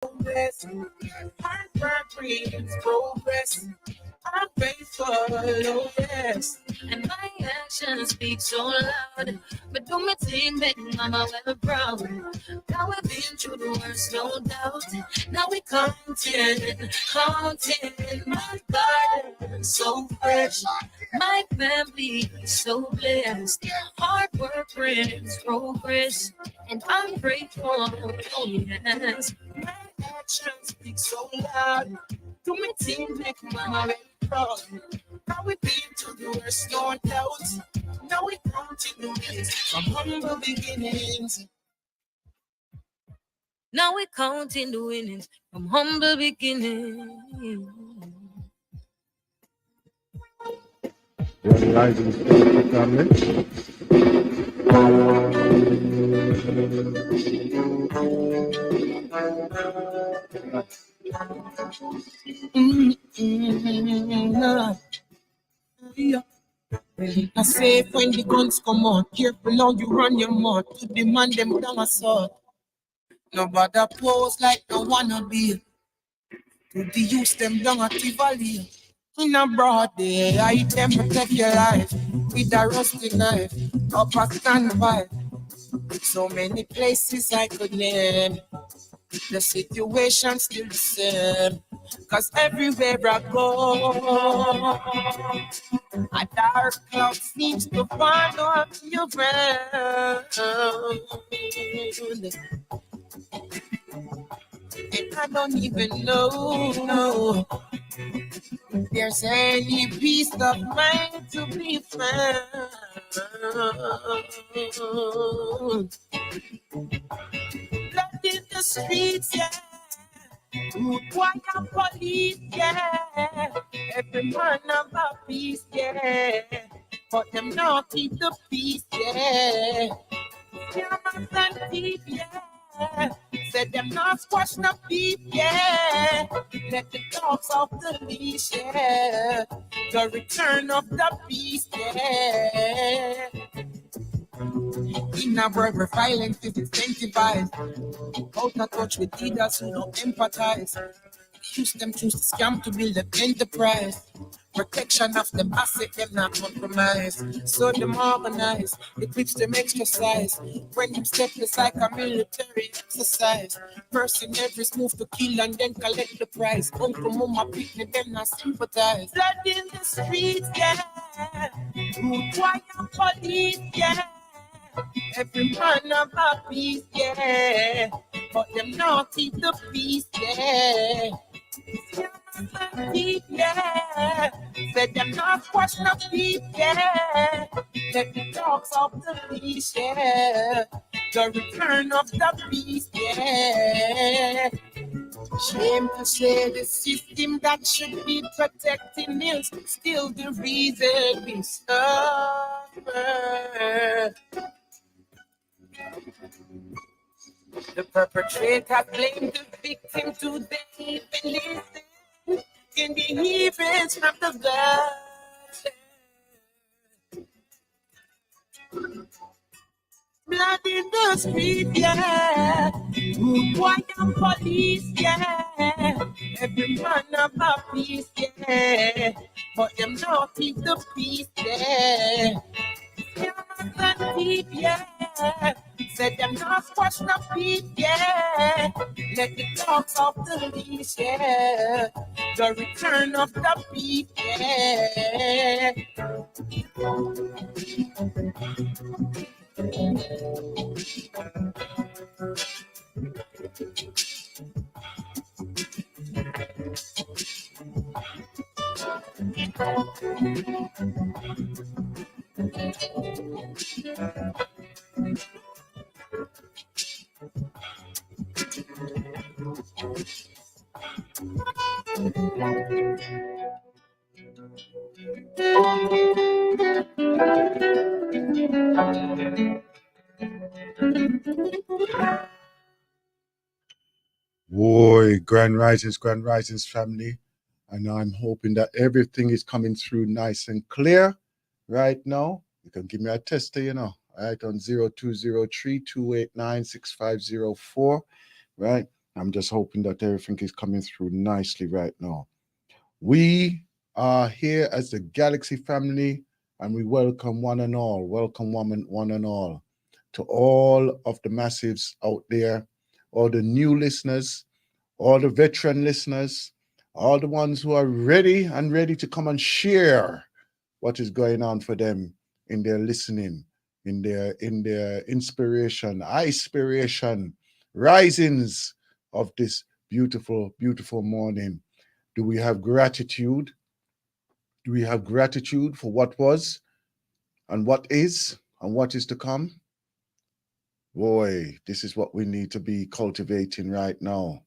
progress. Hard work brings progress. I'm grateful, oh yes. And my actions speak so loud. But do me team make mama well proud. Now we've been through the worst, no doubt. Now we counting my garden so fresh. My family so blessed. Hard work brings progress. And I'm grateful, oh yes. My actions speak so loud. To my team, make mama very proud. Now we been to the worst, no doubt. Now we counting the wins from humble beginnings. Now we counting the winnings from humble beginnings. Grand Rising family. Yeah. I say when the guns come out, careful how you run your mouth to demand them down assault. Nobody pose like no wanna be. To the use them down at Tivoli. In a broad day, I them protect your life with a rusty knife. Up a standby. So many places I could name. The situation still the same. Cause everywhere I go, a dark cloud seems to follow you around. And I don't even know there's any peace of mind to be found. Blood in the streets, yeah. Rude wire police, yeah. Every man about peace, yeah. But them not keep the peace, yeah. Scammers and thief, yeah. Said them not squash no beef, yeah. Let the dogs off the leash, yeah. The return of the beast, yeah. In a world where violence is incentivized, out of touch with leaders who don't empathize. Use them choose to scam to build an enterprise. Protection of them asset, them not compromise. So them organize, equips them exercise. When them step is like a military exercise. Mercenaries move to kill and then collect the prize. Uncle, mama, picnic, them not sympathize. Blood in the streets, yeah. Rude wire police, yeah. Every man of a peace, yeah. But them not keep the peace, yeah. Yeah, said them not squash no beef, yeah. Let the dogs off the leash, yeah. The return of the beast, yeah. Shame to say the system that should be protecting is still the reason we suffer. The perpetrator blamed the victim to the even listen in the events from the blood. Blood in the street, yeah. Rude boy and police, yeah. Every man of a peace, yeah. But them not keep the peace, yeah. Scammers and thief, yeah. Said them not squash no beef, yeah. Let the dogs off the leash, yeah. The return of the beef, yeah. Boy, Grand Risings family. And I'm hoping that everything is coming through nice and clear right now. You can give me a tester, you know, all right, on 0203-289-6504, right? I'm just hoping that everything is coming through nicely right now. We are here as the Galaxy family, and we welcome one and all, welcome one and all, to all of the massives out there, all the new listeners, all the veteran listeners, all the ones who are ready to come and share what is going on for them in their listening, in their inspiration, inspiration, risings of this beautiful, beautiful morning. Do we have gratitude? Do we have gratitude for what was and what is to come? Boy, this is what we need to be cultivating right now.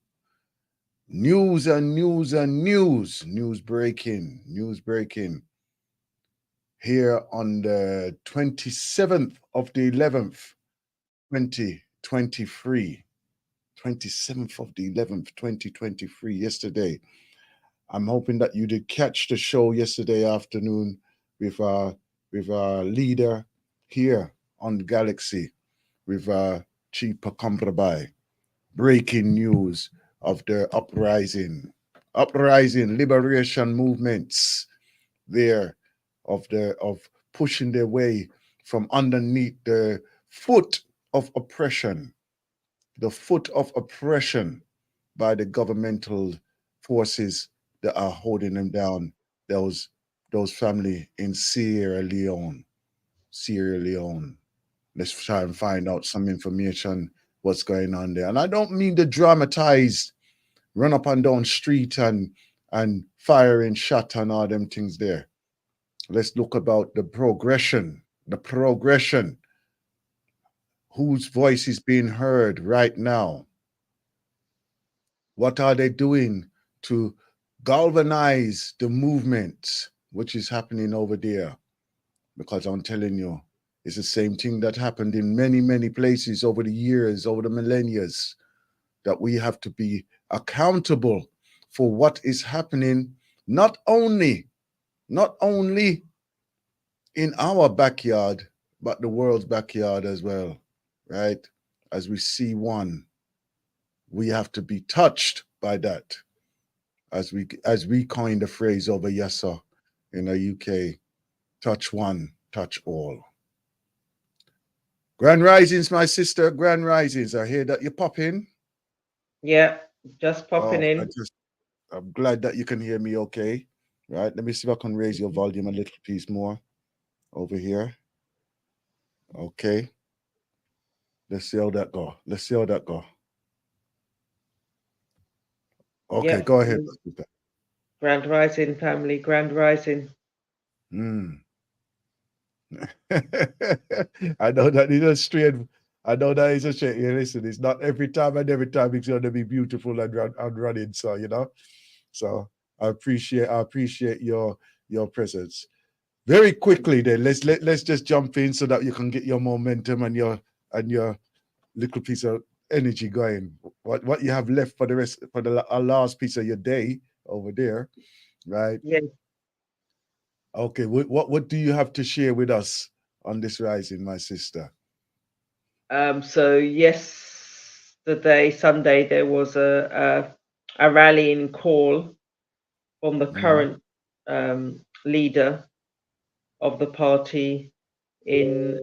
News and news and news. News breaking. News breaking. Here on the 27th of the 11th, 2023. 27th of the 11th, 2023, yesterday. I'm hoping that you did catch the show yesterday afternoon with our leader here on the Galaxy, with Chief Pakamprabai. Breaking news of the uprising liberation movements there, of pushing their way from underneath the foot of oppression, by the governmental forces that are holding them down. Those family in Sierra Leone. Let's try and find out some information what's going on there. And I don't mean the dramatized run up and down street and firing shot and all them things there. Let's look about the progression. Whose voice is being heard right now? What are they doing to galvanize the movement which is happening over there? Because I'm telling you, it's the same thing that happened in many, many places over the years, over the millennia, that we have to be accountable for what is happening, not only in our backyard, but the world's backyard as well, right? As we see one, we have to be touched by that. As we coined the phrase over Yassa in the UK, touch one, touch all. Grand Risings, my sister, Grand Risings. I hear that you pop in. Yeah, just popping in. I'm glad that you can hear me okay. Right, let me see if I can raise your volume a little piece more over here. Okay. Let's see how that go. Okay, Yep. go ahead. Grand Rising family, Grand Rising. I know that is a strange. Listen, it's not every time it's going to be beautiful and running. So so I appreciate your presence. Very quickly, then let's just jump in so that you can get your momentum and your little piece of energy going. What you have left for the last piece of your day over there, right? Yes. Okay, what do you have to share with us on this rising, my sister? So yesterday, Sunday, there was a rallying call from the current leader of the party in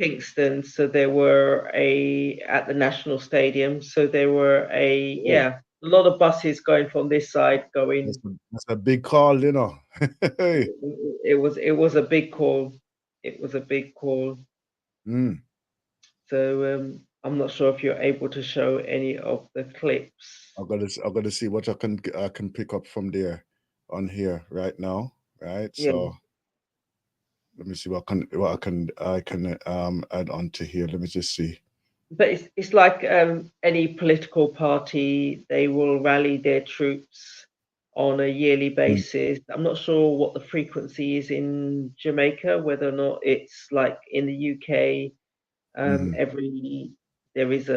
Kingston. So there were at the National Stadium. So there were a lot of buses going from this side going. That's a big call, It was a big call. It was a big call. So I'm not sure if you're able to show any of the clips. I'm gonna see what I can pick up from there on here right now. Right. Yeah. So let me see what I can add on to here. Let me just see. But it's like any political party, they will rally their troops on a yearly basis. I'm not sure what the frequency is in Jamaica, whether or not it's like in the UK. There is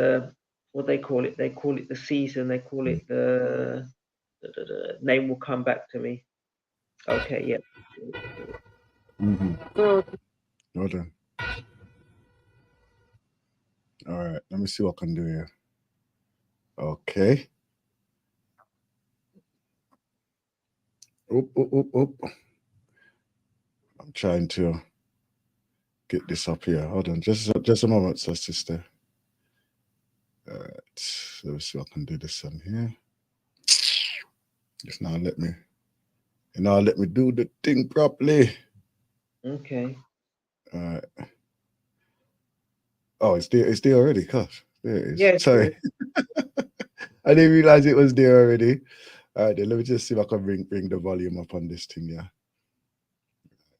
what they call it. They call it the season. They call it the name will come back to me. Okay, yeah. Hold on. All right, let me see what I can do here. Okay. Oop, oop, oop, oop. I'm trying to get this up here. Hold on, just a moment, sister. All right, let's see if I can do this on here. Just now let me do the thing properly. Okay. All right. Oh, it's there already. Gosh, there it is. Yes. Sorry, I didn't realize it was there already. All right, then let me just see if I can bring the volume up on this thing. Yeah.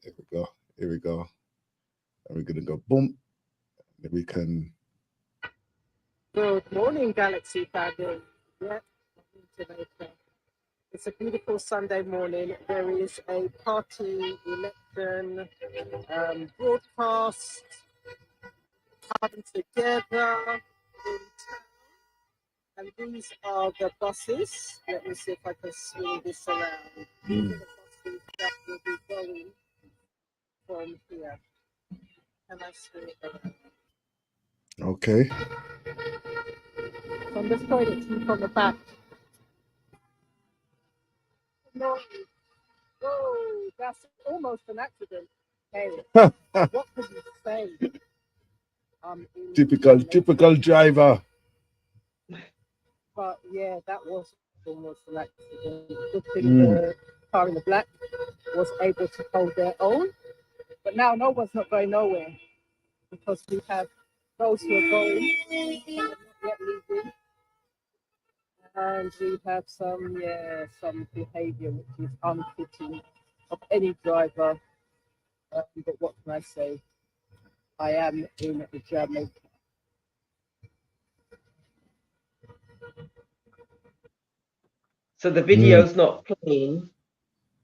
Here we go. Here we go. And we're gonna go boom. Then we can. Good morning, Galaxy family. Yeah, it's a beautiful Sunday morning. There is a party election broadcast coming together in town, and these are the buses. Let me see if I can swing this around. These are the buses that will be going from here. Can I swing it around? Okay. So I'm just going to keep on the back. No. Whoa, that's almost an accident. Hey, what could you say? Typical driver. But yeah, that was almost an accident. Good thing the car in the black was able to hold their own. But now no one's not going nowhere because we have those who are going and not yet leaving. And we have some behavior which is unfitting of any driver. But what can I say? I am in Jamaica. So the video's not playing.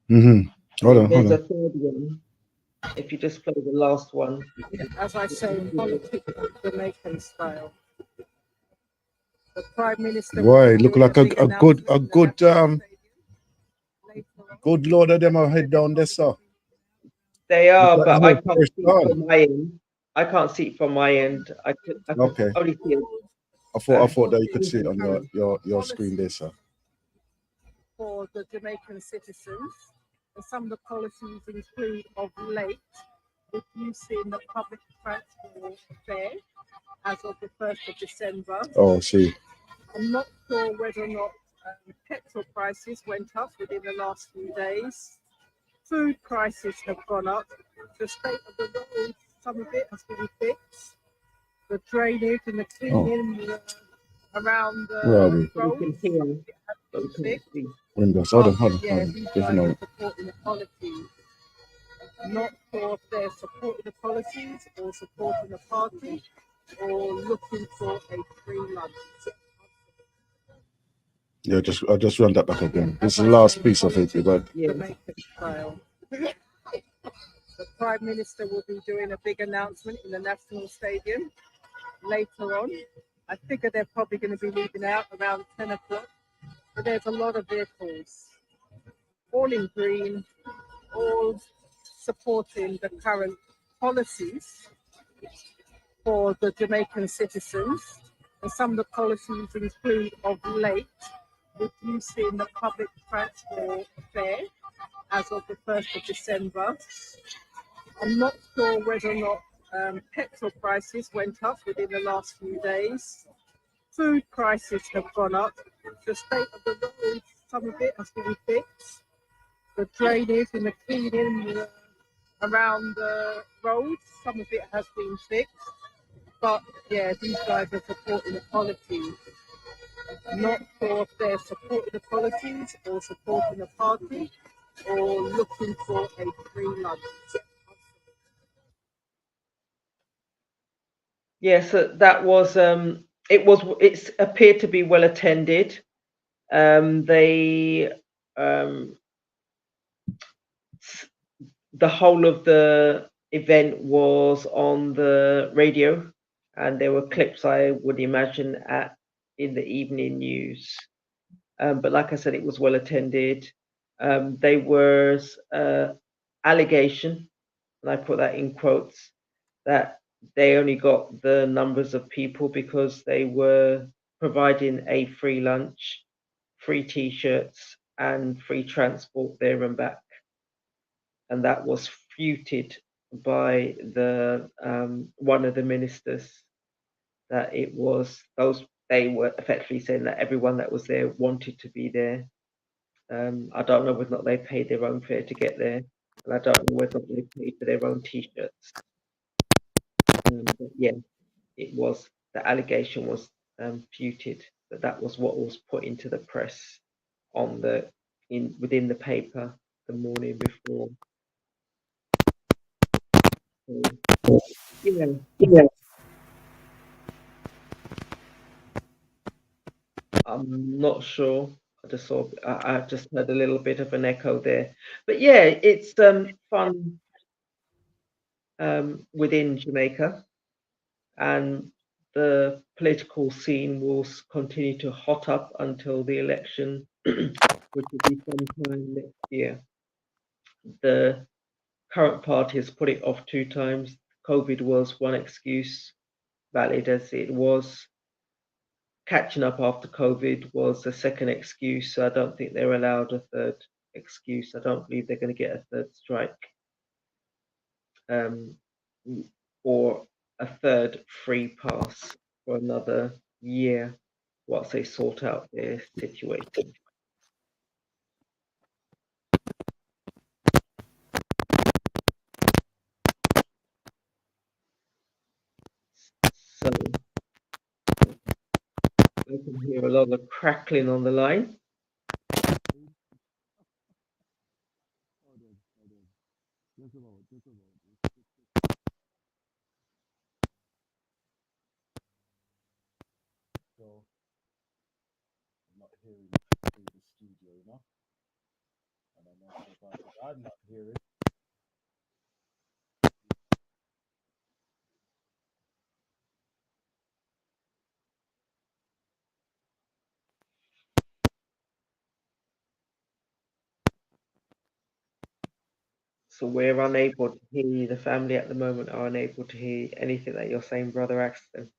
Hold on. There's a third one. If you just play the last one. As I say, politics Jamaican style. The Prime Minister. Why? Look like a good good load of them are head down there, sir. They are, but I can't see it from my end. I can't see it from my end. I could only see it. I thought that you could see it on your screen there, sir. For the Jamaican citizens, and some of the policies include of late reducing the public transport fare as of the 1st of December. Oh, see. I'm not sure whether or not petrol prices went up within the last few days. Food prices have gone up. The state of the roads, some of it has been fixed. The drainage and the cleaning around the roads has been fixed. Windows. Hold on. Yeah, these guys are supporting the policies. I'm not sure if they're supporting the policies or supporting the party or looking for a free lunch. Yeah, I'll just run that back again. This is the last piece of it, but the Prime Minister will be doing a big announcement in the National Stadium later on. I figure they're probably going to be leaving out around 10 o'clock. But there's a lot of vehicles, all in green, all supporting the current policies for the Jamaican citizens. And some of the policies include of late reducing the public transport fare as of the 1st of December. I'm not sure whether or not petrol prices went up within the last few days. Food prices have gone up. The state of the roads, some of it has been fixed. The drainage and the cleaning around the roads, some of it has been fixed. But yeah, these guys are supporting the policies. I'm not sure if they're supporting the policies or supporting the party or looking for a free lunch. Yes, that was it's appeared to be well attended. The whole of the event was on the radio, and there were clips, I would imagine, in the evening news. But like I said, it was well attended. There was allegation, and I put that in quotes, that they only got the numbers of people because they were providing a free lunch, free T-shirts, and free transport there and back. And that was futed by the one of the ministers, that it was they were effectively saying that everyone that was there wanted to be there. I don't know whether or not they paid their own fare to get there, and I don't know whether or not they paid for their own T-shirts. But yeah, it was, the allegation was futed, that was what was put into the press on within the paper the morning before. So, yeah. I'm not sure. I just heard a little bit of an echo there, but yeah, it's fun within Jamaica, and the political scene will continue to hot up until the election, which will be sometime next year. The current party has put it off 2 times. COVID was one excuse, valid as it was. Catching up after COVID was a second excuse, so I don't think they're allowed a third excuse. I don't believe they're going to get a third strike or a third free pass for another year whilst they sort out their situation. So I can hear a lot of crackling on the line. So I'm not hearing through the studio, you know? And I'm not sure about it. I'm not hearing. So we're unable to hear you. The family at the moment are unable to hear anything that you're saying, Brother Axton.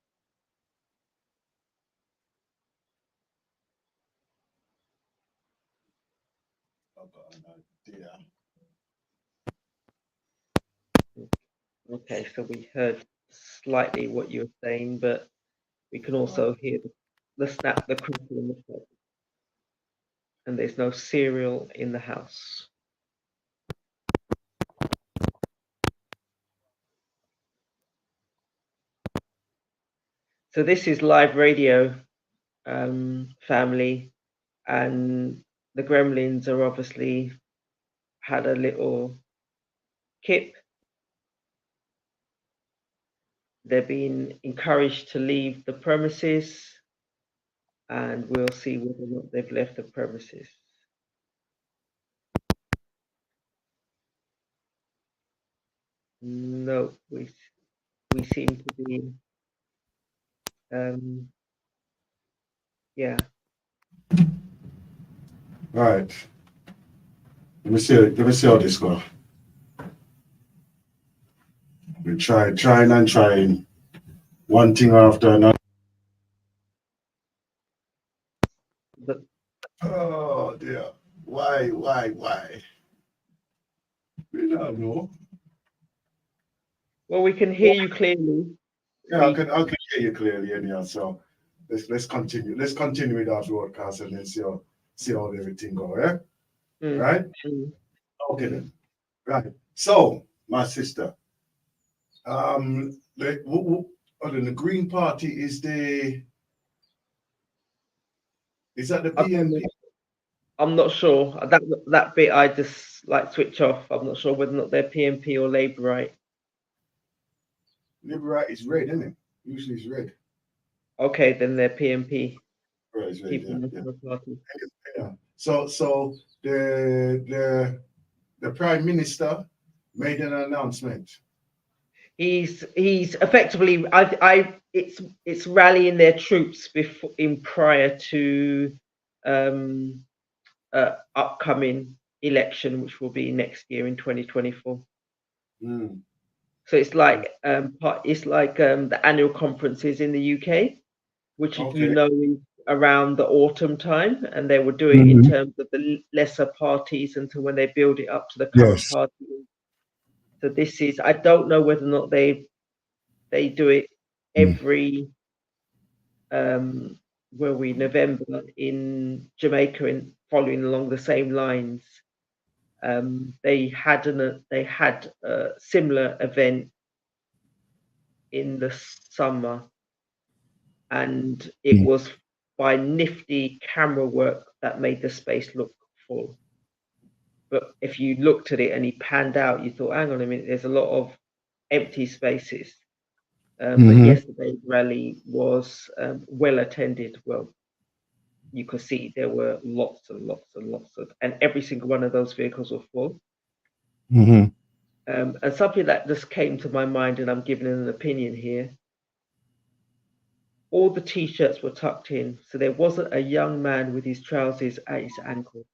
I've got an idea. Okay, so we heard slightly what you were saying, but we can also hear the snap, the crackle, and the pop. And there's no cereal in the house. So this is live radio, family, and the Gremlins are obviously had a little kip. They're being encouraged to leave the premises, and we'll see whether or not they've left the premises. No, we seem to be, yeah. Right. Let me see how this goes. We trying one thing after another. But oh dear. Why? We don't know. well, we can hear you clearly. Yeah, I can hear you clearly anyhow. So let's continue. Let's continue with our broadcast and then see how everything go, yeah? Right? Okay then. Right. So, my sister, the Green Party is that the PNP? I'm not sure. That bit I just like switch off. I'm not sure whether or not they're PNP or Labourite. Labourite is red, isn't it? Usually it's red. Okay, then they're PNP. Right, it's red, Party. Yeah. So the Prime Minister made an announcement. He's effectively it's rallying their troops prior to upcoming election, which will be next year in 2024. So it's like the annual conferences in the UK, which Okay. is around the autumn time, and they will do it in Mhm. terms of the lesser parties until when they build it up to the current Yes. party. So this is, I don't know whether or not they do it every November in Jamaica, in following along the same lines. They had a similar event in the summer, and it was by nifty camera work that made the space look full. But if you looked at it and he panned out, you thought, hang on a minute, there's a lot of empty spaces. But yesterday's rally was well attended. Well, you could see there were lots and lots and lots of, and every single one of those vehicles were full. And something that just came to my mind, and I'm giving an opinion here. All the t-shirts were tucked in, so there wasn't a young man with his trousers at his ankle.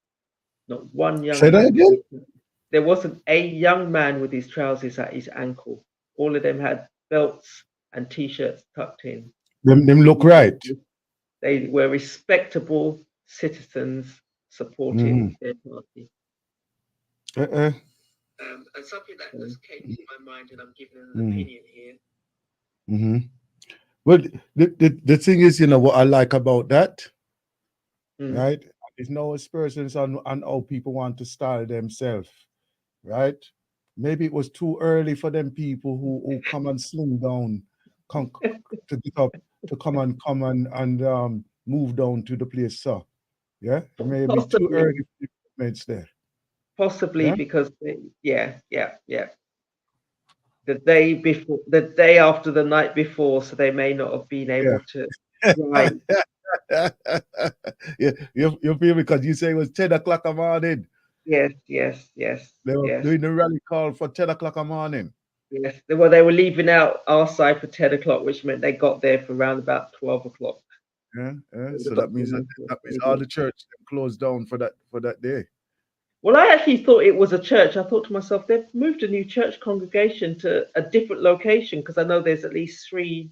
Not one young Say that man. again? There wasn't a young man with his trousers at his ankle. All of them had belts and t-shirts tucked in. Them look right. They were respectable citizens supporting their party. And something that just came to my mind, and I'm giving an opinion here. Well, the thing is, you know, what I like about that, right? There's no aspersions on how people want to style themselves, right? Maybe it was too early for them people who come and slim down, to get up, to come and move down to the place, so yeah, maybe too early for the movements there. Possibly because the day after the night before, so they may not have been able to. Right. Yeah, you feel, because you say it was 10 o'clock in the morning. Yes. They were doing the rally call for 10 o'clock in the morning. Yes, they were leaving out our side for 10 o'clock, which meant they got there for around about 12 o'clock. Yeah. So that means all the church closed down for that day. Well, I actually thought it was a church. I thought to myself, they've moved a new church congregation to a different location, because I know there's at least 3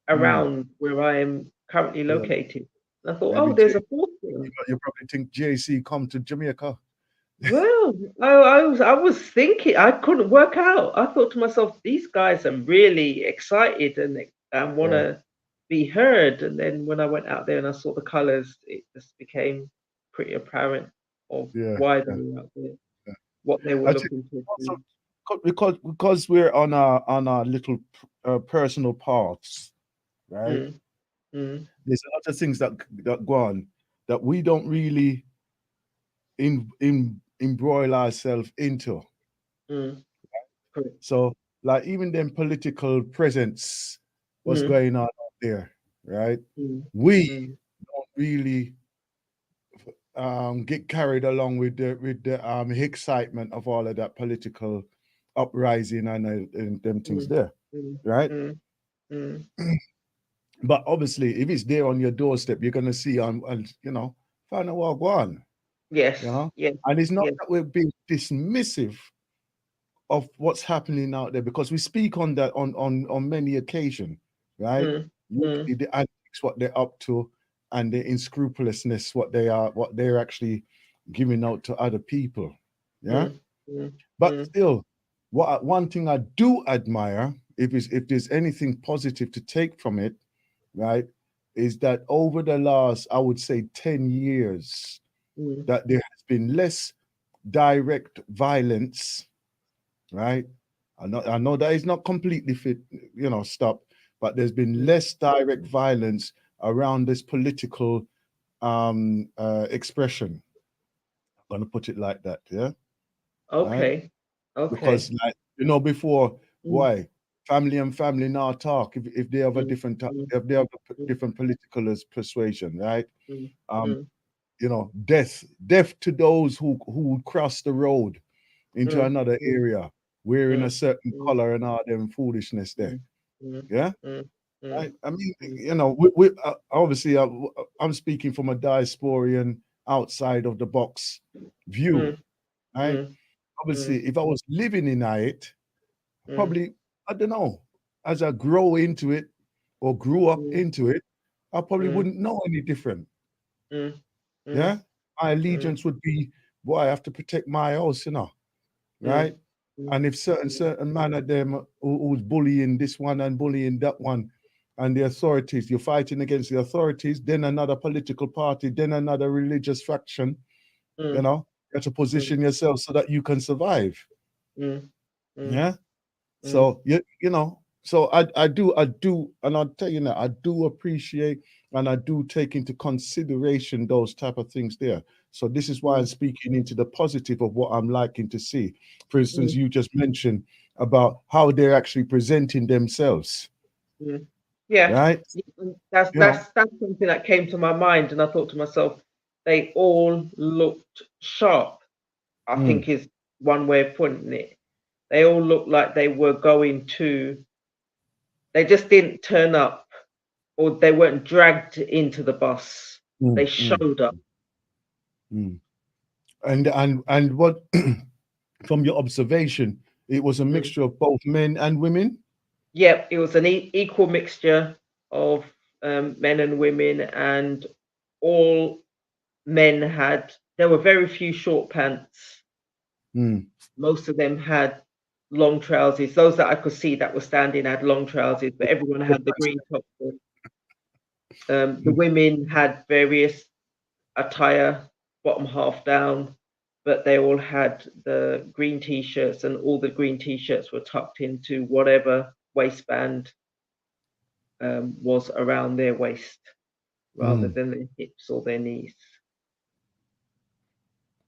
around where I am currently located. And I thought, Maybe there's a 4th one. You probably think JC come to Jamaica. Well, I was thinking, I couldn't work out. I thought to myself, these guys are really excited and want to be heard. And then when I went out there and I saw the colours, it just became pretty apparent of why they were out there, what they were looking to do. Because we're on our little personal paths, right? There's a lot of things that go on that we don't really embroil ourselves into. So, like, even them political presence, what's going on out there, right? We don't really get carried along with the excitement of all of that political uprising and them things there, right? But obviously, if it's there on your doorstep, you're gonna see find out what go on. Yes. You know? Yes. And it's not that we're being dismissive of what's happening out there, because we speak on that on many occasions, right? The antics, what they're up to, and the unscrupulousness, what they're actually giving out to other people. Yeah. But still, one thing I do admire, if there's anything positive to take from it, right, is that over the last, I would say, 10 years, that there has been less direct violence, right? I know that is not completely stopped, but there's been less direct violence around this political expression. I'm gonna put it like that, yeah. Okay. Right? Okay. Because, like, before, why family and family now talk if they have a different if they have a different political persuasion, right? Death to those who cross the road into another area wearing a certain color and all them foolishness there. Yeah. Right? I mean, we obviously I'm speaking from a diasporian, outside of the box view, right? Obviously, if I was living in it, probably, I don't know, as I grow into it or grew up into it, I probably Mm. wouldn't know any different. Mm. Mm. Yeah, my allegiance would be, boy, I have to protect my house, right? And if certain man of them who's bullying this one and bullying that one, and the authorities, you're fighting against the authorities, then another political party, then another religious faction, you have to position yourself so that you can survive. Yeah. So so I do, and I'll tell you now, I do appreciate and I do take into consideration those type of things there. So this is why I'm speaking into the positive of what I'm liking to see. For instance, you just mentioned about how they're actually presenting themselves. Yeah, right. that's something that came to my mind, and I thought to myself, they all looked sharp. I think is one way of putting it. They all looked like they were going to. They just didn't turn up, or they weren't dragged into the bus. They showed up. And what, from your observation, it was a mixture of both men and women? Yep, it was an equal mixture of men and women, and all men had. There were very few short pants. Most of them had long trousers. Those that I could see that were standing had long trousers, but everyone had the green top. The women had various attire, bottom half down, but they all had the green t-shirts, and all the green t-shirts were tucked into whatever waistband was around their waist, rather than their hips or their knees.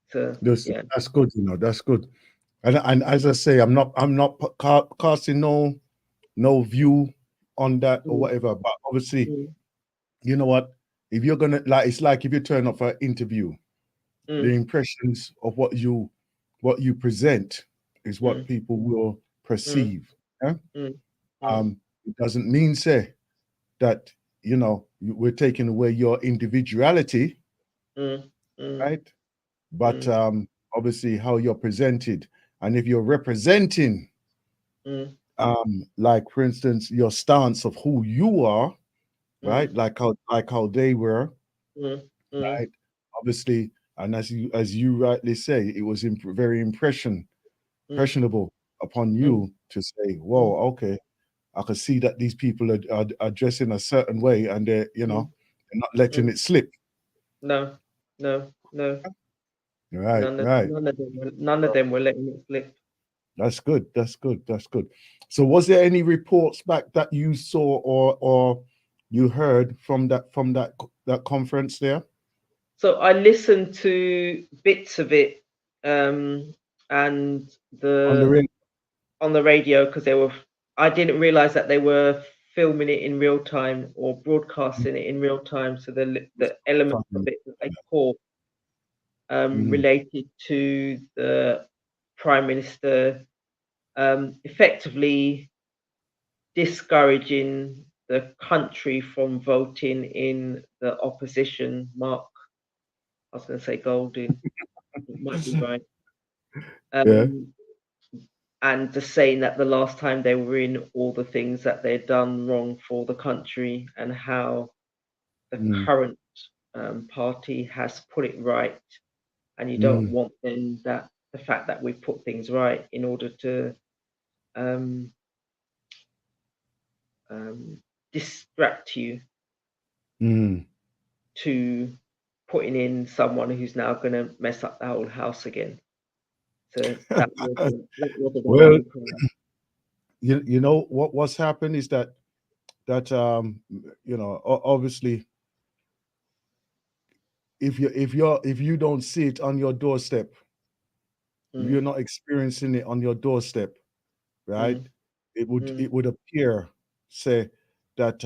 So that's good. That's good. And as I say, I'm not casting no view on that or whatever. But obviously, you know what? If you're gonna, like, it's like if you turn up for an interview, the impressions of what you present is what people will perceive. Yeah? It doesn't mean say that we're taking away your individuality, right? But obviously how you're presented, and if you're representing like, for instance, your stance of who you are, right? Like how they were, right? Obviously, and as you rightly say, it was very impressionable upon you to say, whoa, okay, I can see that these people are dressing a certain way, and they're they're not letting it slip. No. Right. None of them were letting it slip. That's good. So was there any reports back that you saw or you heard from that conference there? So I listened to bits of it, and On the radio, because I didn't realize that they were filming it in real time or broadcasting it in real time. So the element of it that they caught related to the Prime Minister effectively discouraging the country from voting in the opposition. Mark, I was going to say Golding, it might be right. And just saying that the last time they were in, all the things that they'd done wrong for the country, and how the current party has put it right, and you don't want then that the fact that we've put things right in order to distract you to putting in someone who's now going to mess up the whole house again. So that wasn't well, you know what's happened is that obviously, if you don't see it on your doorstep, if you're not experiencing it on your doorstep, right? It would appear say that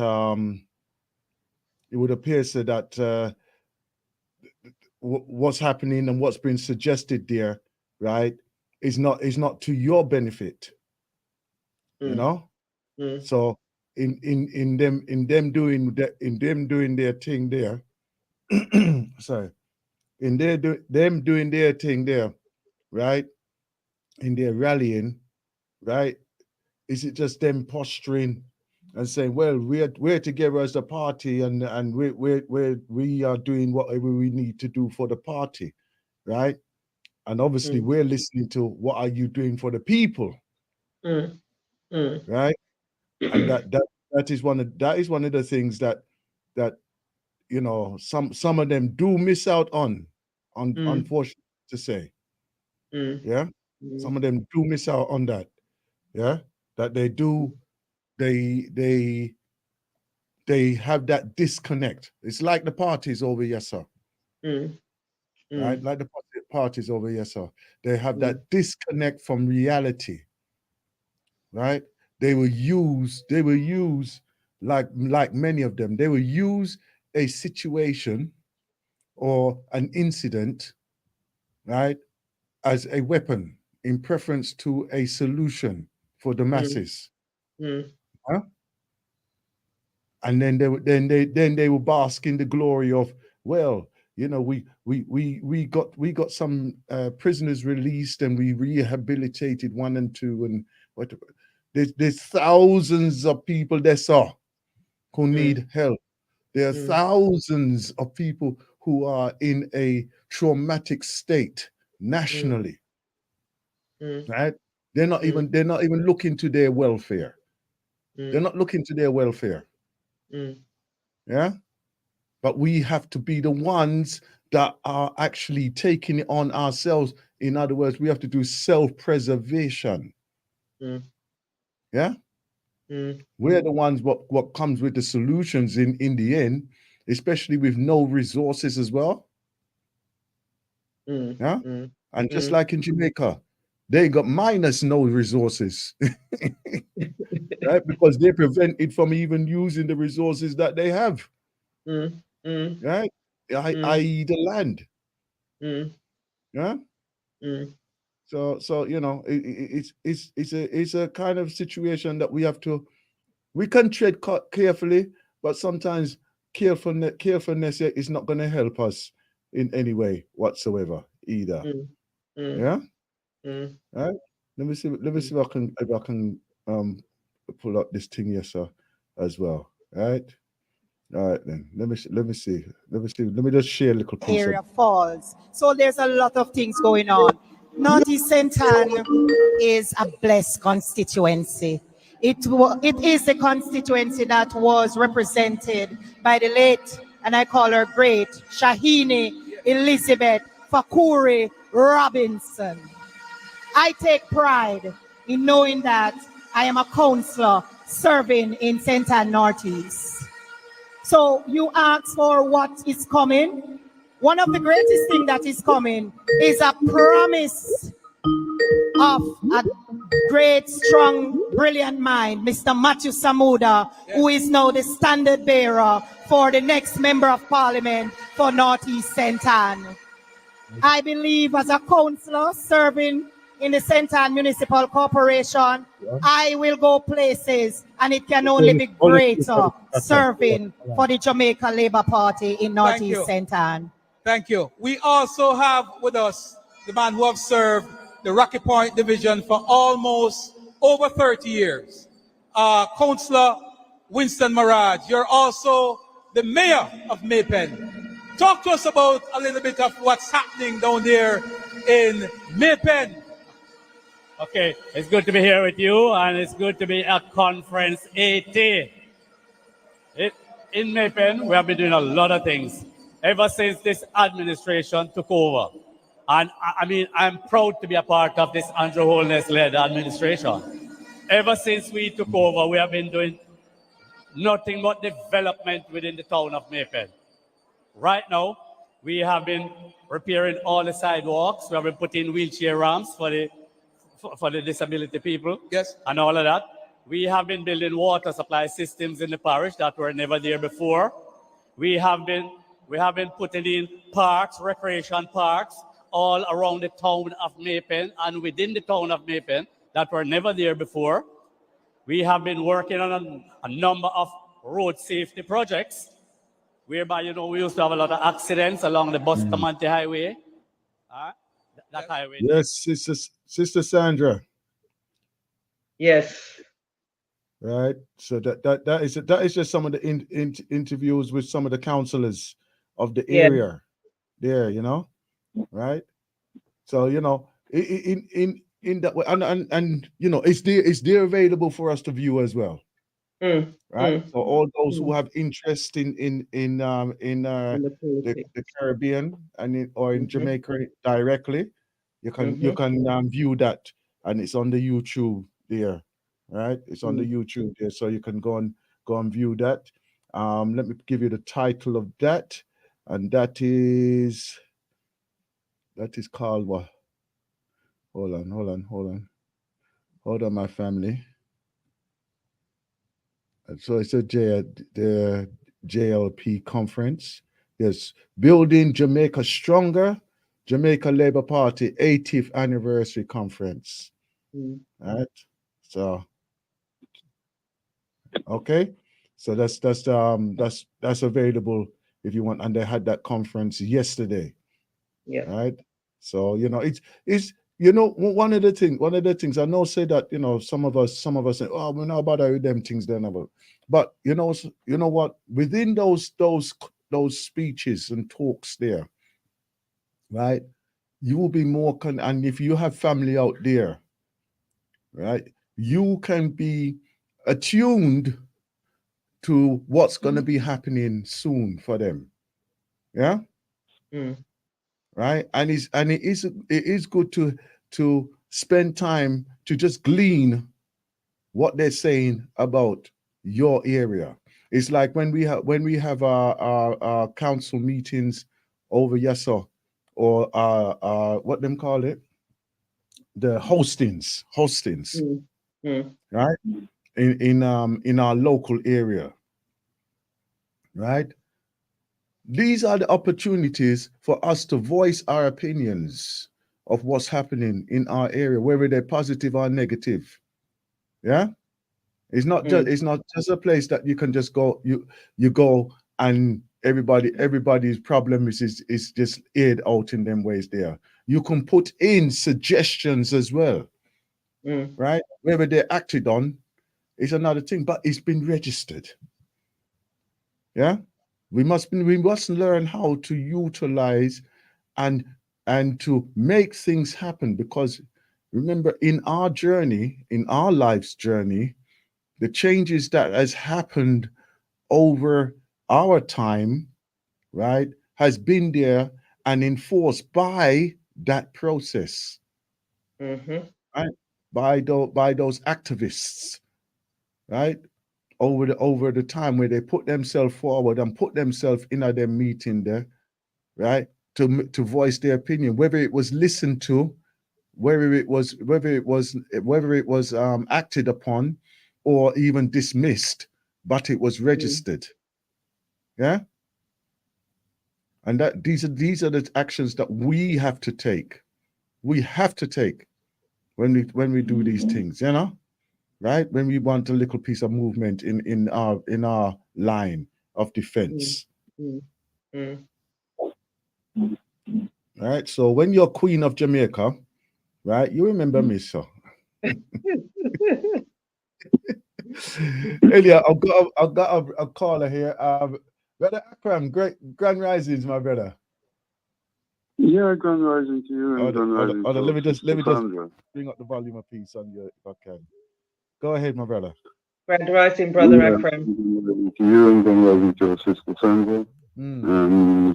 what's happening and what's been suggested there, right, is not to your benefit, So in them doing their thing there, sorry, them doing their thing there, right, in their rallying, right, is it just them posturing and saying, well, we're together as a party, and we are doing whatever we need to do for the party, right? And obviously we're listening to what are you doing for the people, right? And that is one of the things that you know some of them do miss out on unfortunately to say. Yeah, some of them do miss out on that. Yeah, that they do. They have that disconnect. It's like the parties over here, sir. Right, like the parties over here, sir. They have that disconnect from reality. Right, they will use like many of them. They will use a situation or an incident, right, as a weapon in preference to a solution for the masses. Huh? And then they will bask in the glory of, well, you know, we got some prisoners released, and we rehabilitated 1 and 2, and what. There's thousands of people there, sir, who need help. There are thousands of people who are in a traumatic state nationally. Right? They're not even looking to their welfare. They're not looking to their welfare. Yeah. But we have to be the ones that are actually taking it on ourselves. In other words, we have to do self-preservation. Yeah. We're the ones what comes with the solutions in the end, especially with no resources as well. Yeah. And just like in Jamaica, they got minus no resources. Right? Because they're prevented from even using the resources that they have. Right? I.e. the land. Yeah. So you know, it's a kind of situation that we can tread carefully, but sometimes carefulness is not going to help us in any way whatsoever either. Yeah. Right. Let me see if I can pull up this thing here, sir, as well. Right. All right then. Let me see. Let me just share a little piece. Area falls. So there's a lot of things going on. Northeast Centan is a blessed constituency. It is a constituency that was represented by the late, and I call her great, Shahini Elizabeth Fakuri Robinson. I take pride in knowing that I am a councillor serving in Centan Northeast. So you ask for what is coming. One of the greatest things that is coming is a promise of a great, strong, brilliant mind, Mr. Matthew Samuda, who is now the standard bearer for the next Member of Parliament for Northeast Centan. I believe as a councillor serving in the Centan Municipal Corporation, I will go places, and it can only be greater serving for the Jamaica Labour Party in Northeast Centan. Thank you. We also have with us the man who has served the Rocky Point Division for almost over 30 years, Councillor Winston Maraj. You're also the Mayor of Maypen. Talk to us about a little bit of what's happening down there in Maypen. Okay, it's good to be here with you, and it's good to be at Conference 80. In Maypen, we have been doing a lot of things ever since this administration took over. And I mean, I'm proud to be a part of this Andrew Holness-led administration. Ever since we took over, we have been doing nothing but development within the town of Maypen. Right now, we have been repairing all the sidewalks. We have been putting wheelchair ramps for the disability people. Yes. And all of that. We have been building water supply systems in the parish that were never there before. We have been putting in parks, recreation parks, all around the town of Maypen and within the town of Maypen that were never there before. We have been working on a number of road safety projects, whereby, you know, we used to have a lot of accidents along the Bustamante Highway. That highway. Yes, Sister Sandra. Yes. right? So that is just some of the interviews with some of the councillors of the Yeah. area there, you know, right? So you know, in that way, and you know, it's there available for us to view as well, Mm, right? So all those who mm. have interest in In the the politics. Caribbean and or in Mhm, Jamaica directly, you mhm, can view that, and it's on the YouTube there, right? It's on the mm. YouTube there, so you can go and view that. Let me give you the title of that, and that is called what? Hold on, my family. So it's the JLP conference. Yes, Building Jamaica Stronger, Jamaica Labour Party 80th anniversary conference. Mm. All right. So okay. So that's available if you want. And they had that conference yesterday. Yeah. Right. So you know it's you know one of the things I know say that you know some of us say, oh, we're not bother with them things then about, but you know what, within those speeches and talks there, right, you will be more and if you have family out there, right, you can be attuned to what's going to be happening soon for them. Yeah. Mm. Right, and it is good to spend time to just glean what they're saying about your area. It's like when we have our council meetings over Yasso, or what them call it, the hostings, Mm. Mm. right, in our local area, right. These are the opportunities for us to voice our opinions of what's happening in our area, whether they're positive or negative. Yeah, it's not just a place that you can just go. You go and everybody's problem is just aired out in them ways there. You can put in suggestions as well, Mm. right? Whether they're acted on is another thing, but it's been registered. Yeah, we must learn how to utilize and to make things happen, because remember, in our journey, in our life's journey, the changes that has happened over our time, right, has been there and enforced by that process, Mhm. right, by those activists, right, over the time where they put themselves forward and put themselves in a their meeting there, right, to voice their opinion, whether it was listened to, whether it was acted upon, or even dismissed, but it was registered. Yeah, and that these are the actions that we have to take. We have to take when we do these things. You know, right? When we want a little piece of movement in our line of Mm. defense. Mm. Mm. Right. So when you're Queen of Jamaica, right, you remember me, so. Elia, I've got a caller here. Brother Akram, great grand risings, my brother. Yeah, grand rising to you and grand rising to let me just Sandra. bring up the volume a piece on you if I can. Go ahead, my brother. Grand rising, brother Akram. Grand rising to you and grand rising to your sister Sandra.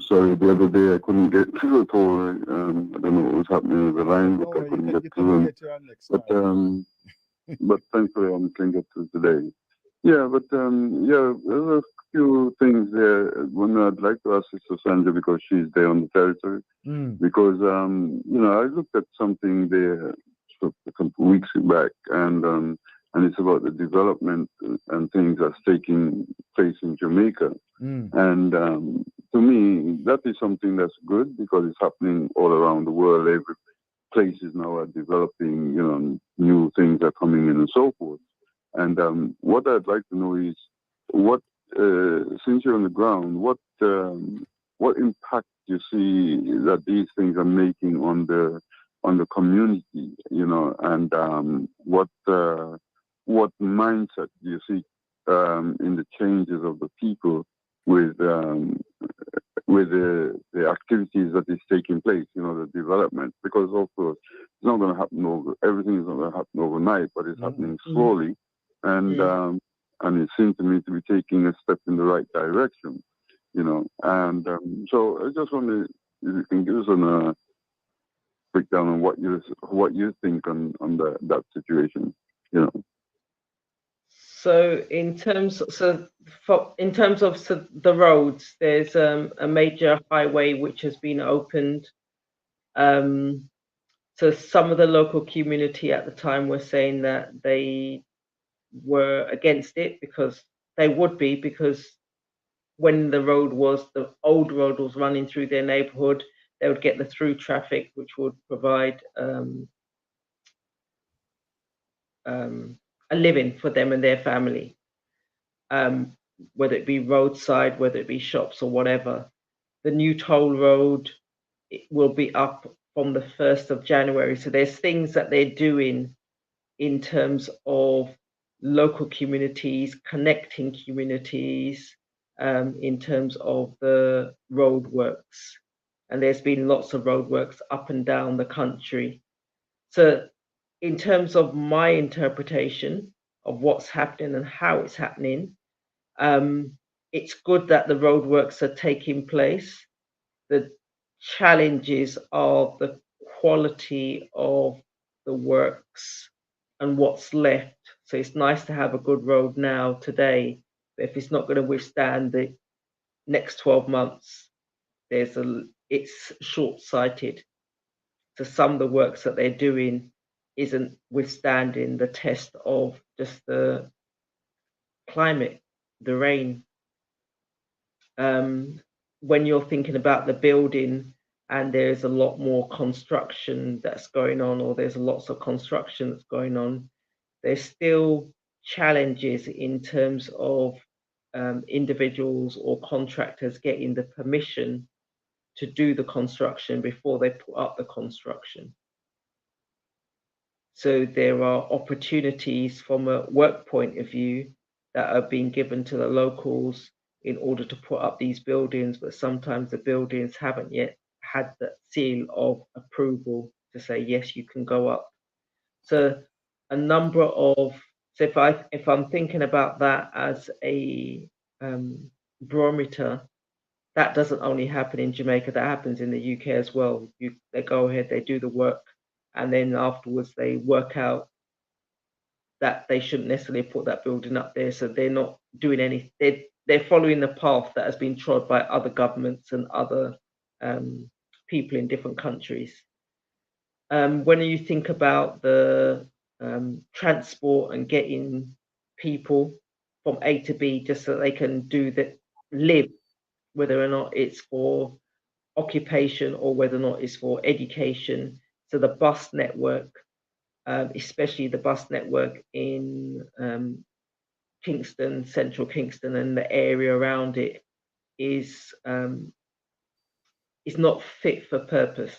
Sorry, the other day I couldn't get through at all. I don't know what was happening with the line, but I couldn't get through. But thankfully I can get through today. Yeah, but there's a few things there. One I'd like to ask Sister Sandra, because she's there on the territory. Because I looked at something there a couple of weeks back, and it's about the development and things that's taking place in Jamaica. And to me, that is something that's good, because it's happening all around the world. Every places now are developing, new things are coming in and so forth. And what I'd like to know is, what, since you're on the ground, what impact you see that these things are making on the community, and what what mindset do you see in the changes of the people with the activities that is taking place, the development? Because of course it's not going to happen everything is not going to happen overnight, but it's happening slowly, and it seems to me to be taking a step in the right direction, And so I just wonder if you can give us a breakdown on what you think on that situation, So in terms of the roads, there's a major highway which has been opened. So some of the local community at the time were saying that they were against it because when the old road was running through their neighborhood, they would get the through traffic, which would provide a living for them and their family, whether it be roadside, whether it be shops or whatever. The new toll road will be up from the 1st of January. So there's things that they're doing in terms of local communities, connecting communities, in terms of the roadworks. And there's been lots of roadworks up and down the country. So in terms of my interpretation of what's happening and how it's happening, it's good that the roadworks are taking place. The challenges are the quality of the works and what's left. So it's nice to have a good road now today, but if it's not going to withstand the next 12 months, it's short-sighted. So some of the works that they're doing isn't withstanding the test of just the climate, the rain. When you're thinking about the building and there's a lot more construction that's going on, or there's lots of construction that's going on, there's still challenges in terms of individuals or contractors getting the permission to do the construction before they put up the construction. So there are opportunities from a work point of view that are being given to the locals in order to put up these buildings, but sometimes the buildings haven't yet had the seal of approval to say, yes, you can go up. So a number of, so if I'm thinking about that as a barometer, that doesn't only happen in Jamaica, that happens in the UK as well. They go ahead, they do the work, and then afterwards they work out that they shouldn't necessarily put that building up there. So they're not doing anything. They're following the path that has been trod by other governments and other people in different countries. When you think about the transport and getting people from A to B just so they can live, whether or not it's for occupation or whether or not it's for education. So the bus network, especially the bus network in Kingston, central Kingston, and the area around it is not fit for purpose.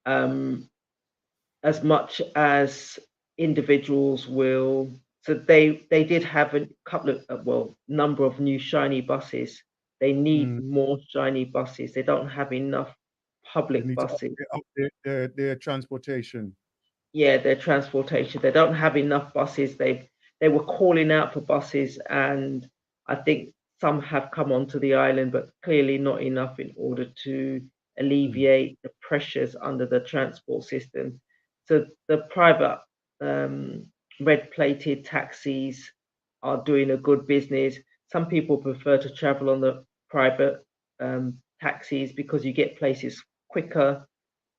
As much as individuals will, so they did have a couple of number of new shiny buses. They need more shiny buses. They don't have enough public buses. Their transportation. Yeah, their transportation. They don't have enough buses. They were calling out for buses, and I think some have come onto the island, but clearly not enough in order to alleviate the pressures under the transport system. So the private red-plated taxis are doing a good business. Some people prefer to travel on the private taxis because you get places quicker.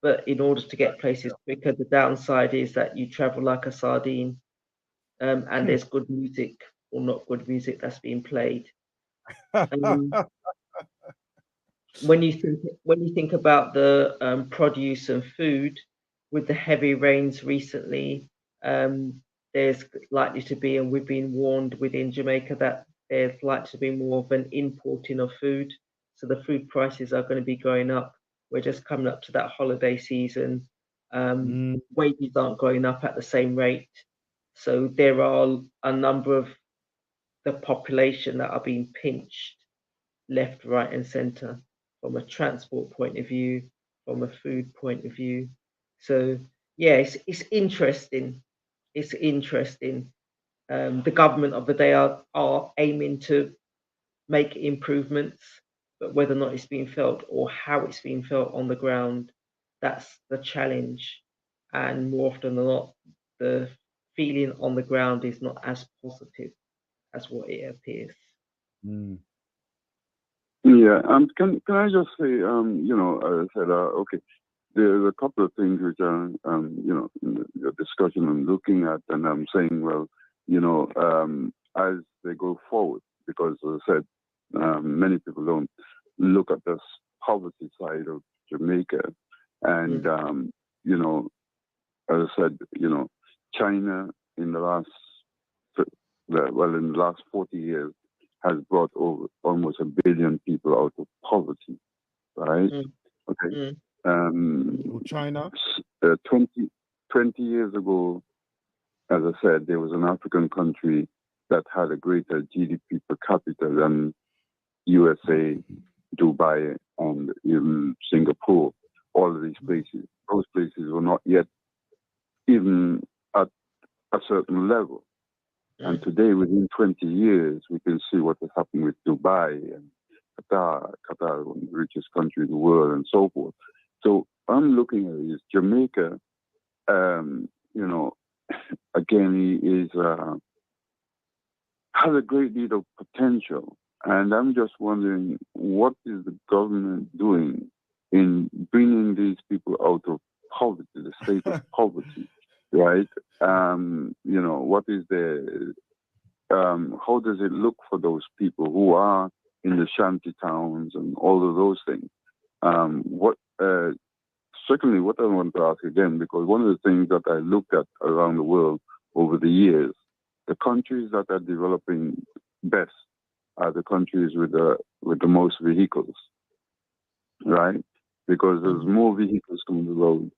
But in order to get places quicker, the downside is that you travel like a sardine, and there's good music or not good music that's being played. When you think about the produce and food, with the heavy rains recently, there's likely to be, and we've been warned within Jamaica that there's likely to be more of an importing of food. So the food prices are going to be going up. We're just coming up to that holiday season. Wages aren't going up at the same rate. So there are a number of the population that are being pinched left, right, and centre from a transport point of view, from a food point of view. So yeah, it's interesting. It's interesting. The government of the day are aiming to make improvements, but whether or not it's being felt or how it's being felt on the ground, that's the challenge. And more often than not, the feeling on the ground is not as positive as what it appears. Yeah, can I just say, you know, I said, okay, there's a couple of things which are, you know, in the discussion I'm looking at, and I'm saying, well, you know, as they go forward, because as I said, many people don't look at this poverty side of Jamaica, and you know, as I said, you know, China in the last, well, in the last 40 years has brought over almost 1 billion people out of poverty, right? Okay. China? 20 years ago, as I said, there was an African country that had a greater GDP per capita than USA, Dubai, and even Singapore. All of these places. Those places were not yet even at a certain level. And today, within 20 years, we can see what has happened with Dubai and Qatar, one of the richest country in the world, and so forth. So I'm looking at it as Jamaica, you know, again, is has a great deal of potential. And I'm just wondering, what is the government doing in bringing these people out of poverty, the state of poverty, right? You know, what is the, how does it look for those people who are in the shanty towns and all of those things? Secondly, what I want to ask again, because one of the things that I looked at around the world over the years, the countries that are developing best are the countries with the most vehicles, right? Because there's more vehicles on the road.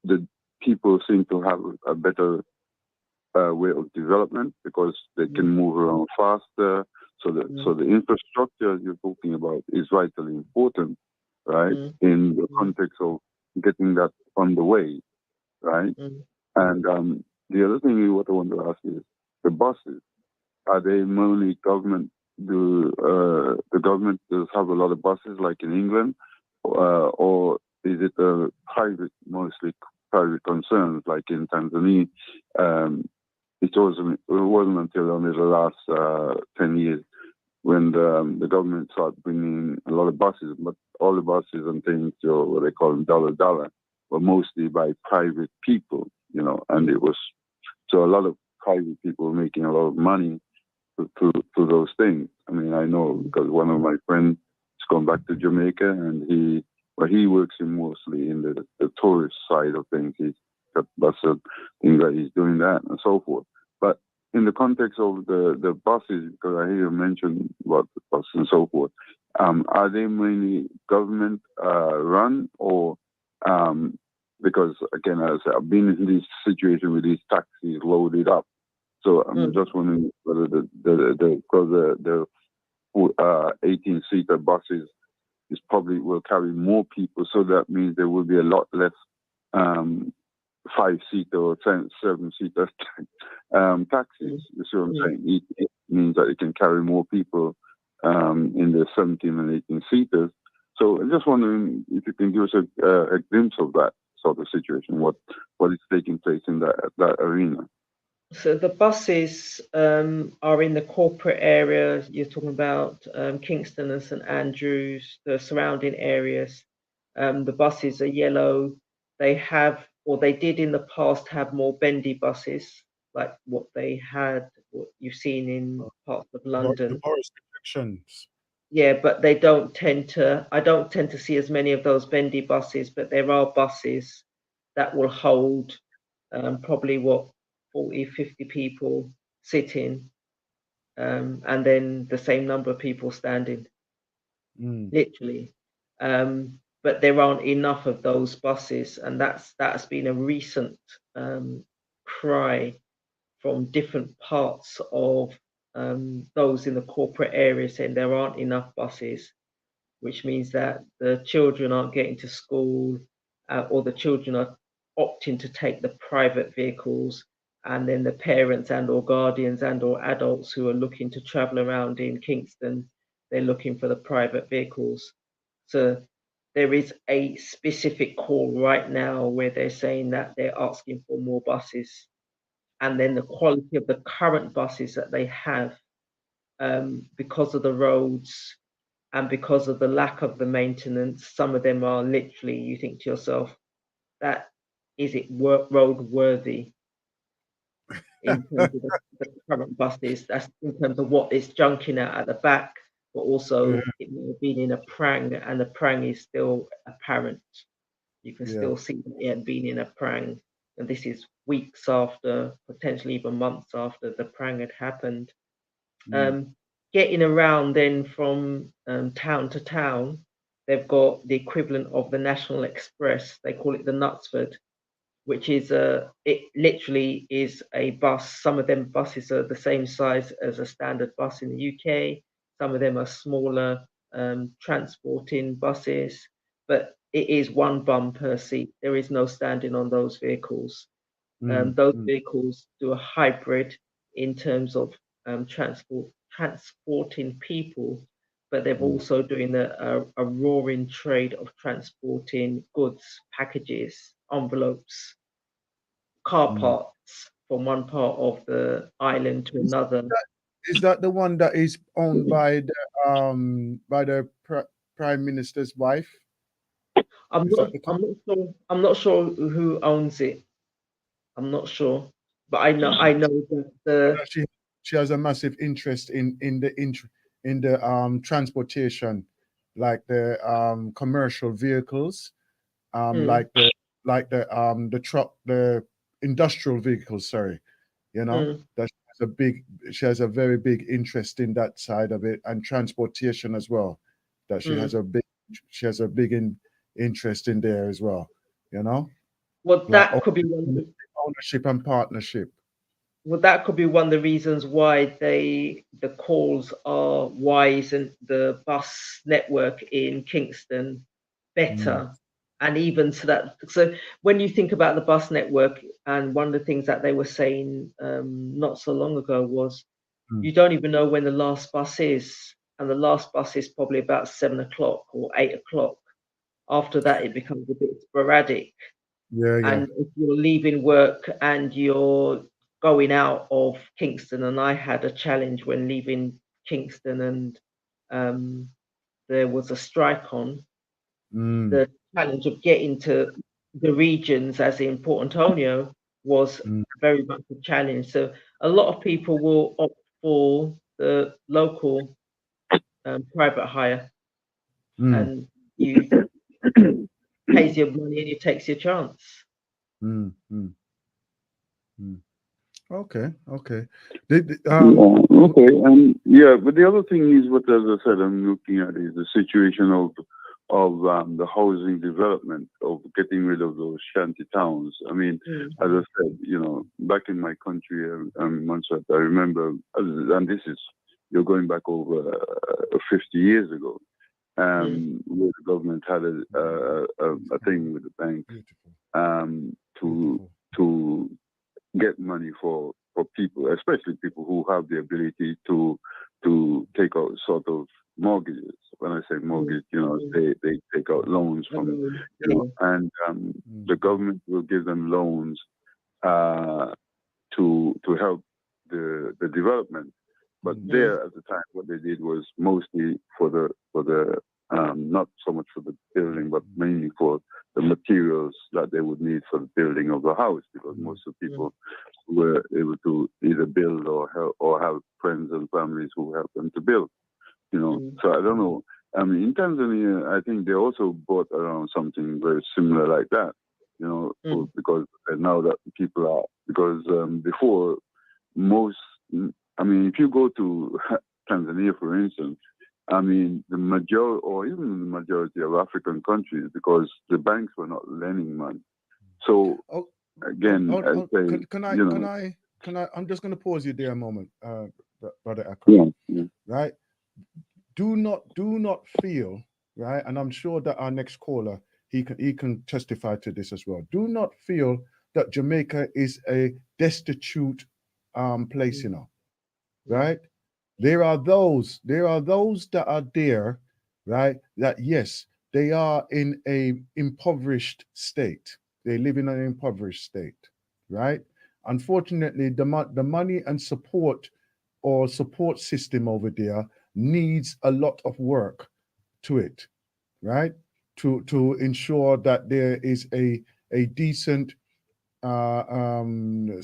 The people seem to have a better way of development because they can move around faster. So the infrastructure you're talking about is vitally important, right? In the context of getting that on the way, right? And the other thing what I want to ask is the buses. Are they mainly government? Do the government does have a lot of buses like in England, or is it mostly private concerns like in Tanzania? It wasn't until only the last 10 years when the government started bringing a lot of buses, but all the buses and things, what they call them dollar, were mostly by private people, you know, and it was, so a lot of private people were making a lot of money to those things. I mean, I know because one of my friends has gone back to Jamaica and he works mostly in the tourist side of things. He's got buses, things like he's doing that and so forth. But in the context of the buses, because I hear you mention about the buses and so forth, are they mainly government run or because again, as I said, I've been in this situation with these taxis loaded up. So I'm just wondering whether the 18-seater buses is probably will carry more people. So that means there will be a lot less 5-seater or 7-seater taxis. You see what I'm saying? It means that it can carry more people in the 17 and 18 seaters. So I'm just wondering if you can give us a glimpse of that sort of situation, what is taking place in that arena. So the buses are in the corporate area. You're talking about Kingston and St Andrews, the surrounding areas. The buses are yellow. They have, or they did in the past, have more bendy buses, like what you've seen in parts of London. Restrictions. Yeah, but they don't tend to. I don't tend to see as many of those bendy buses, but there are buses that will hold probably 40, 50 people sitting, and then the same number of people standing, literally. but there aren't enough of those buses, and that's been a recent cry from different parts of those in the corporate area, saying there aren't enough buses, which means that the children aren't getting to school, or the children are opting to take the private vehicles, and then the parents and or guardians and or adults who are looking to travel around in Kingston, they're looking for the private vehicles. So there is a specific call right now where they're saying that they're asking for more buses, and then the quality of the current buses that they have, because of the roads and because of the lack of the maintenance, some of them are literally, you think to yourself, that is it road worthy in terms of the current buses? That's in terms of what it's junking out at the back, but also it may have been in a prang, and the prang is still apparent. You can still see it being in a prang, and this is weeks after, potentially even months after the prang had happened. Getting around then from town to town, they've got the equivalent of the National Express. They call it the Knutsford, which is it literally is a bus. Some of them buses are the same size as a standard bus in the UK. Some of them are smaller transporting buses, but it is one bum per seat. There is no standing on those vehicles. Those vehicles do a hybrid in terms of transporting people, but they're also doing a roaring trade of transporting goods, packages, envelopes, car parts from one part of the island to another. Is that the one that is owned by the Prime Minister's wife? I'm not sure who owns it. I'm not sure, but I know that she has a massive interest in the transportation, like the commercial vehicles, like the truck, the industrial vehicles. Sorry, that she has a very big interest in that side of it, and transportation as well. That she has a big interest in there as well. Well, that could be ownership and partnership. Well, that could be one of the reasons why the calls are why isn't the bus network in Kingston better? And even so when you think about the bus network, and one of the things that they were saying not so long ago was you don't even know when the last bus is, and the last bus is probably about 7 o'clock or 8 o'clock. After that, it becomes a bit sporadic. And if you're leaving work and you're going out of Kingston, and I had a challenge when leaving Kingston, and there was a strike on. The challenge of getting to the regions, as in Port Antonio, was very much a challenge. So a lot of people will opt for the local private hire, and you pays your money and you takes your chance. Okay. Okay, but the other thing is what, as I said, I'm looking at is the situation of the housing development, of getting rid of those shanty towns. I mean, as I said, back in my country, Montserrat, I remember, and this is, you're going back over 50 years ago, where the government had a thing with the bank to get money for people, especially people who have the ability to take out sort of mortgages. When I say mortgage, they take out loans from, and the government will give them loans to help the development. But there at the time, what they did was mostly for the not so much for the building, but mainly for the materials that they would need for the building of the house, because most of the people were able to either build or help, or have friends and families who help them to build. So I don't know. I mean, in Tanzania, I think they also bought around something very similar like that. Because now that people are, because before most, I mean, if you go to Tanzania, for instance, I mean, the majority, or even the majority of African countries, because the banks were not lending money. So Oh, again, I say, can I? I'm just going to pause you there a moment, Brother Akon. yeah. Right? Do not feel, right? And I'm sure that our next caller, he can testify to this as well. Do not feel that Jamaica is a destitute place, right? There are those that are there, right? That yes, they are in a impoverished state. They live in an impoverished state, right? Unfortunately, the money and support or support system over there needs a lot of work to it, right? To ensure that there is a decent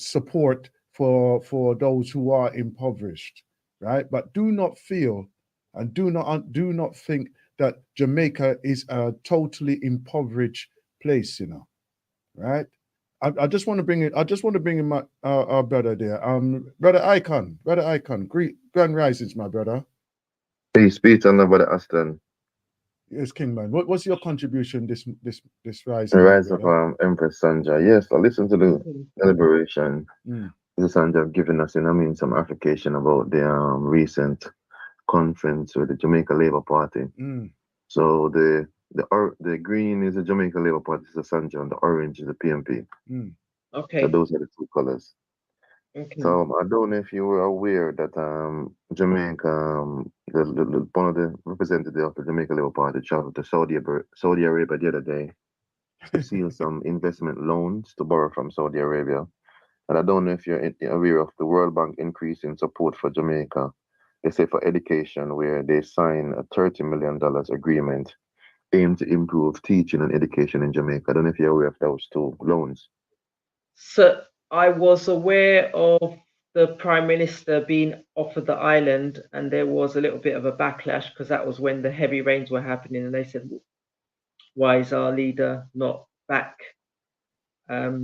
support for those who are impoverished, right? But do not feel and do not think that Jamaica is a totally impoverished place, right? I just want to bring it. I just want to bring in my our brother there, brother Icon, grand risings, my brother. Peace, on brother Aston. Yes, Kingman. What's your contribution this rise? The rise of Empress Sanja. Yes, I listened to the deliberation. Sanja have given us, some application about the recent conference with the Jamaica Labour Party. So the green is the Jamaica Labour Party, is the Sanja, and the orange is the PMP. Okay. So those are the two colors. Okay. So I don't know if you were aware that Jamaica, one of the representatives of the Jamaica Labour Party traveled to Saudi Arabia the other day to seal some investment loans to borrow from Saudi Arabia. And I don't know if you're aware of the World Bank increase in support for Jamaica. They say for education, where they sign a $30 million agreement aimed to improve teaching and education in Jamaica. I don't know if you're aware of those two loans. So I was aware of the Prime Minister being offered the island, and there was a little bit of a backlash because that was when the heavy rains were happening, and they said, why is our leader not back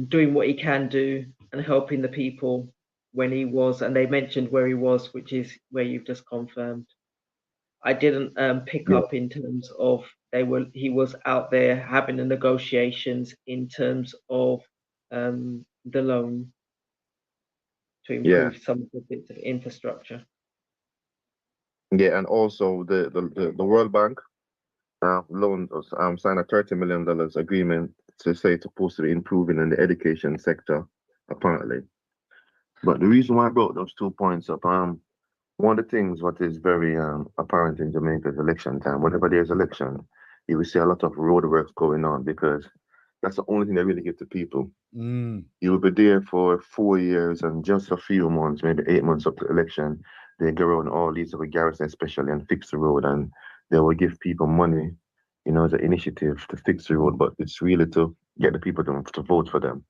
doing what he can do and helping the people when he was, and they mentioned where he was, which is where you've just confirmed. I didn't pick up in terms of he was out there having the negotiations in terms of the loan to improve some of the bits of infrastructure. Yeah, and also the World Bank loan signed a $30 million agreement to supposed to be improving in the education sector, apparently. But the reason why I brought those 2 points up, one of the things what is very apparent in Jamaica is election time. Whenever there's election, you will see a lot of road works going on because that's the only thing they really give to people. You will be there for 4 years and just a few months, maybe 8 months up to election, they go around all these of garrison especially and fix the road, and they will give people money, as an initiative to fix the road, but it's really to get the people to vote for them.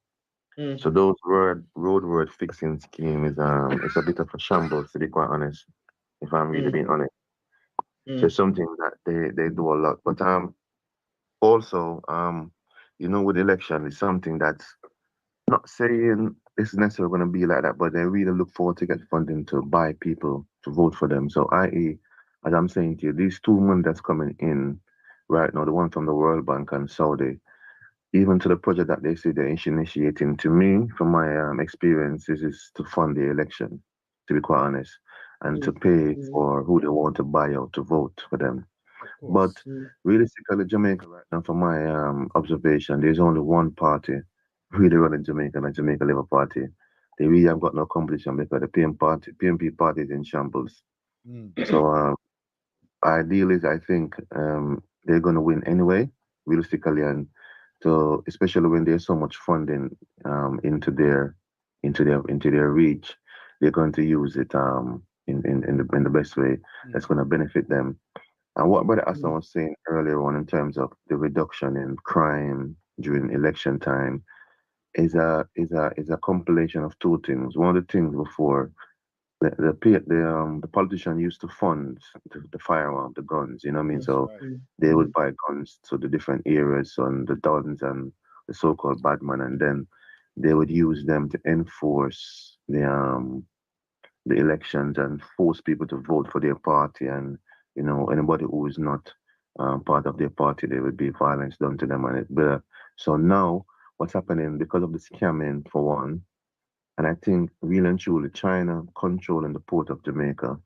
So those road fixing scheme is it's a bit of a shambles, to be quite honest, if I'm really being honest. So something that they do a lot. But also with election, it's something that's not saying it's necessarily going to be like that, but they really look forward to get funding to buy people to vote for them. So i.e., as I'm saying to you, these 2 money that's coming in right now, the one from the World Bank and Saudi, even to the project that they say they're initiating, to me, from my experience, is to fund the election, to be quite honest, and to pay for who they want to buy out to vote for them. But realistically, Jamaica right now, from my observation, there's only one party really running Jamaica, the Jamaica Labour Party. They really have got no competition because the PMP party is in shambles. So ideally, I think they're going to win anyway, realistically, and so especially when there's so much funding into their reach, they're going to use it in the best way that's going to benefit them. And what Brother Aston was saying earlier on in terms of the reduction in crime during election time is a compilation of two things. One of the things before, the politician used to fund the firearm, the guns, you know what I mean? So they would buy guns to the different areas on the Dons and the so-called badman, and then they would use them to enforce the elections and force people to vote for their party and anybody who is not part of their party, there would be violence done to them. So now what's happening because of the scamming, for one, and I think real and truly China controlling the port of Jamaica,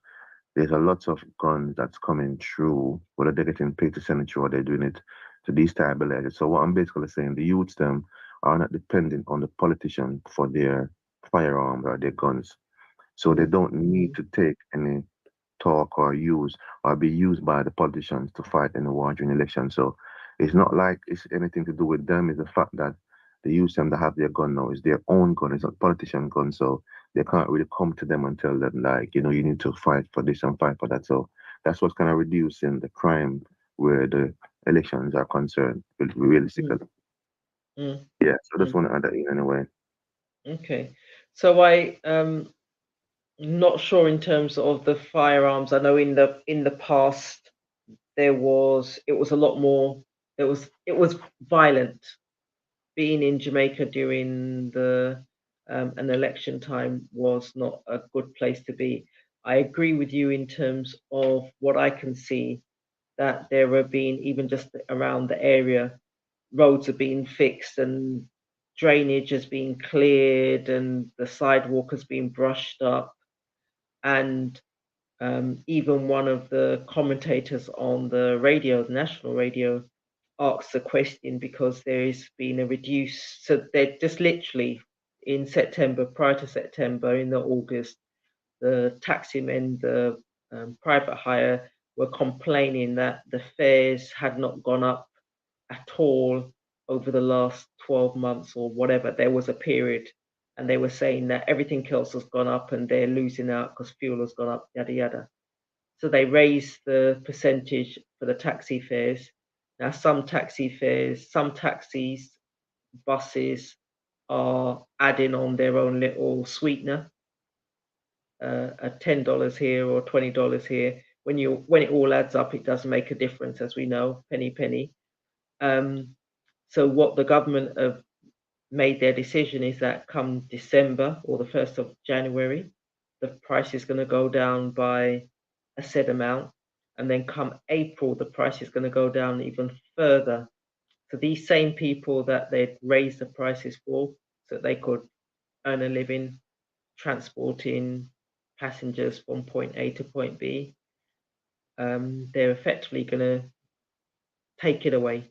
there's a lot of guns that's coming through, whether they're getting paid to send it through or they're doing it to destabilize it. So what I'm basically saying, the youths them are not dependent on the politician for their firearms or their guns. So they don't need to take any talk or use or be used by the politicians to fight in the war during election. So it's not like it's anything to do with them. It's the fact that they use them to have their gun now. It's their own gun. It's not politician gun. So they can't really come to them and tell them like, you need to fight for this and fight for that. So that's what's kind of reducing the crime where the elections are concerned, realistically. Yeah. So just want to add that in anyway. Okay. So I not sure in terms of the firearms. I know in the past it was a lot more. It was violent. Being in Jamaica during an election time was not a good place to be. I agree with you in terms of what I can see, that there have been, even just around the area, roads are being fixed and drainage has been cleared and the sidewalk has been brushed up. And even one of the commentators on the radio, the national radio, asked a question because there has been a reduce. So they're just literally in September, prior to September, in the August, the taxi men, the private hire, were complaining that the fares had not gone up at all over the last 12 months or whatever. There was a period, and they were saying that everything else has gone up and they're losing out because fuel has gone up, yada yada. So they raised the percentage for the taxi fares. Now some taxis, buses are adding on their own little sweetener, at $10 here or $20 here. When it all adds up, it does make a difference, as we know, penny. So what the government have made their decision is that come December or the 1st of January, the price is going to go down by a set amount, and then come April, the price is going to go down even further. So these same people that they'd raised the prices for, so that they could earn a living transporting passengers from point A to point B, they're effectively going to take it away.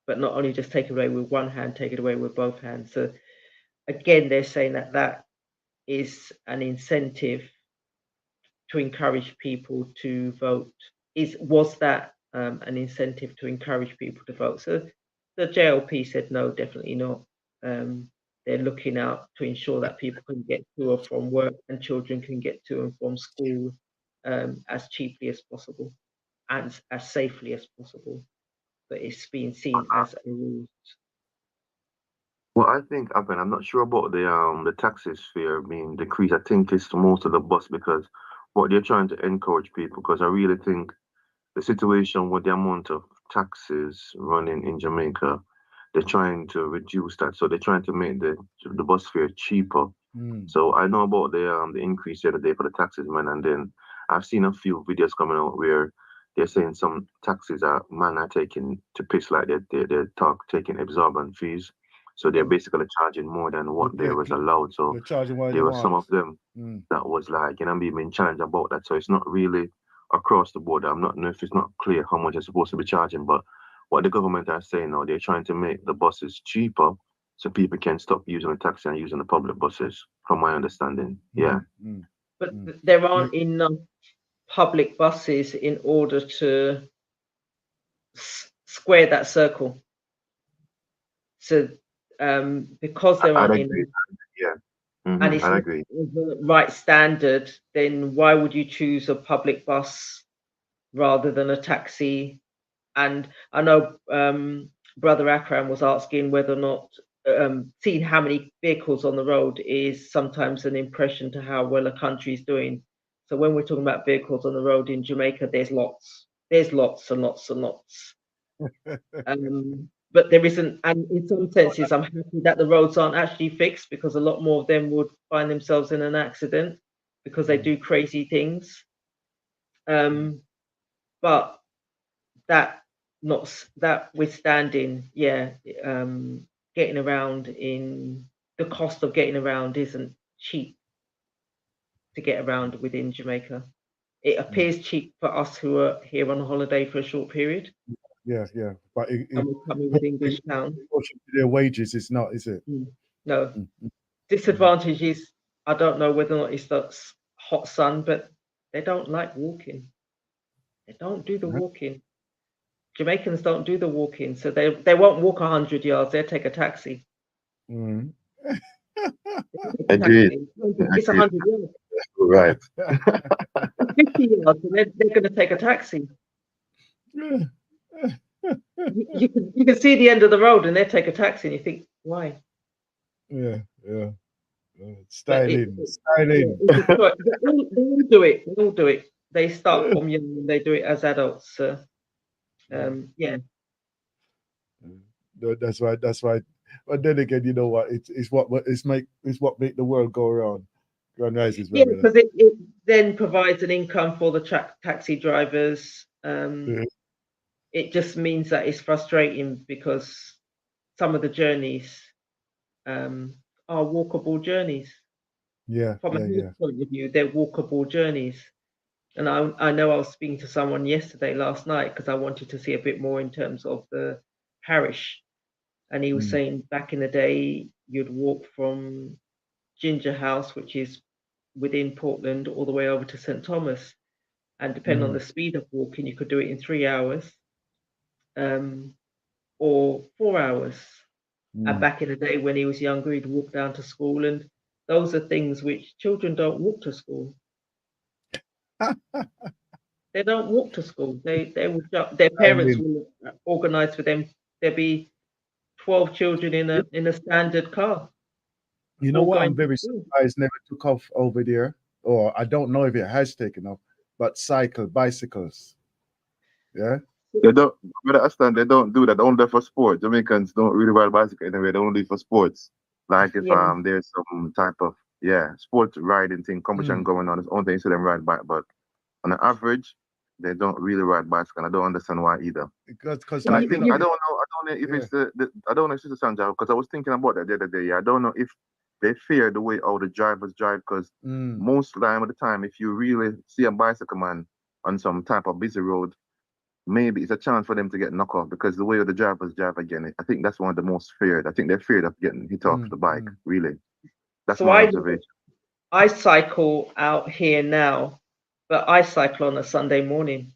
But not only just take it away with one hand, take it away with both hands. So again, they're saying that is an incentive to encourage people to vote. Was that an incentive to encourage people to vote? So the JLP said no, definitely not. They're looking out to ensure that people can get to or from work and children can get to and from school as cheaply as possible and as safely as possible. But it's being seen as a rule. Well, I think, I'm not sure about the taxes fare being decreased. I think it's most of the bus, because what they're trying to encourage people, because I really think the situation with the amount of taxes running in Jamaica, they're trying to reduce that. So they're trying to make the bus fare cheaper. So I know about the increase the other day for the taxes, man, and then I've seen a few videos coming out where they're saying some taxis are taking to piss, like they're taking exorbitant fees. So they're basically charging more than what they was allowed. So there were some of them that was like, being challenged about that. So it's not really across the board. I'm not know if it's not clear how much they're supposed to be charging, but what the government are saying now, they're trying to make the buses cheaper so people can stop using the taxi and using the public buses, from my understanding. Yeah. But there aren't enough public buses in order to square that circle. So because there aren't enough, and it's not the right standard, then why would you choose a public bus rather than a taxi? And I know Brother Akram was asking whether or not seeing how many vehicles on the road is sometimes an impression to how well a country is doing. So when we're talking about vehicles on the road in Jamaica, there's lots and lots and lots. But there isn't, and in some senses, I'm happy that the roads aren't actually fixed, because a lot more of them would find themselves in an accident because they do crazy things. but that withstanding, getting around in the cost of getting around isn't cheap to get around within Jamaica. It appears cheap for us who are here on holiday for a short period, Yeah, but and we're coming with English pound. their wages is not, is it? No. Mm, mm. Disadvantage is I don't know whether or not it's that hot sun, but they don't like walking. They don't do the walking. Jamaicans don't do the walking, so they won't walk 100 yards. They'll take a taxi. Mm. Agreed. It's 100 yards. Right. 50 yards, and they're going to take a taxi. You can see the end of the road, and they take a taxi, and you think, why? Yeah. Styling. They all do it. They all do it. They start from young, and they do it as adults. So, yeah. No, that's right. But then again, you know what? It's what make the world go around. Grand Rises. Yeah, because it then provides an income for the taxi drivers. It just means that it's frustrating because some of the journeys are walkable journeys. Yeah. From a health point of view, they're walkable journeys. And I know I was speaking to someone last night, because I wanted to see a bit more in terms of the parish. And he was saying back in the day, you'd walk from Ginger House, which is within Portland, all the way over to St. Thomas. And depending on the speed of walking, you could do it in 3 hours or 4 hours. And back in the day when he was younger, he'd walk down to school. And those are things which children don't walk to school. They don't walk to school. They would their parents will organize for them. There'll be 12 children in a standard car. You know what? I'm very surprised never took off over there, or I don't know if it has taken off. But bicycles. Yeah. They don't. But I understand they don't do that. Only for sport. Jamaicans don't really ride bicycle anyway. They only for sports. Like if there's some type of sports riding thing competition going on, it's only thing you see them ride bike. But on an average, they don't really ride bicycle. And I don't understand why either. Because I don't know if it's I don't know if it's Sanja, because I was thinking about that the other day. I don't know if they fear the way how the drivers drive, because most of the time, if you really see a bicycle man on some type of busy road, maybe it's a chance for them to get knocked off, because the way the drivers drive again, I think that's one of the most feared. I think they're feared of getting hit off the bike, really. That's my observation. I cycle out here now, but I cycle on a Sunday morning.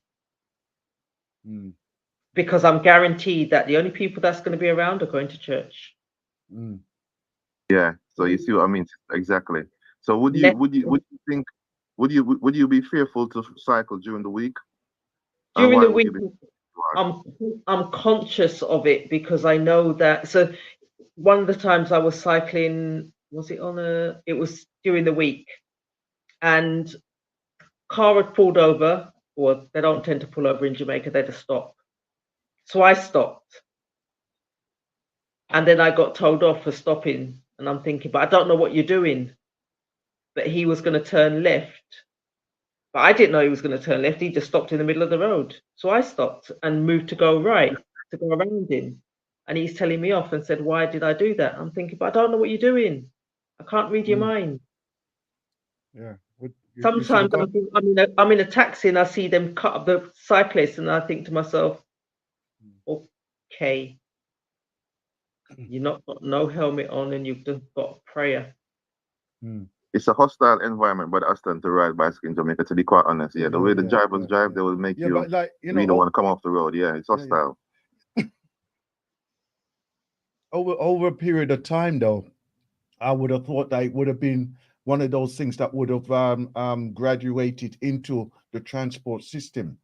Because I'm guaranteed that the only people that's going to be around are going to church. Yeah, so you see what I mean? Exactly. So would you be fearful to cycle during the week? During the week, I'm conscious of it, because I know that. So one of the times I was cycling, it was during the week, and car had pulled over, or they don't tend to pull over in Jamaica, they just stop. So I stopped, and then I got told off for stopping, and I'm thinking, but I don't know what you're doing. But he was going to turn left, but I didn't know he was going to turn left. He just stopped in the middle of the road. So I stopped and moved to go right, to go around him. And he's telling me off and said, why did I do that? I'm thinking, but I don't know what you're doing. I can't read your mind. Yeah. Sometimes I'm in a taxi and I see them cut up the cyclist, and I think to myself, okay, you've not got no helmet on and you've just got a prayer. It's a hostile environment, but I stand to ride bicycle in Jamaica, to be quite honest. Yeah, the way the drivers drive, they will make you really want to come off the road. Yeah, it's hostile. Over a period of time, though, I would have thought that it would have been one of those things that would have graduated into the transport system,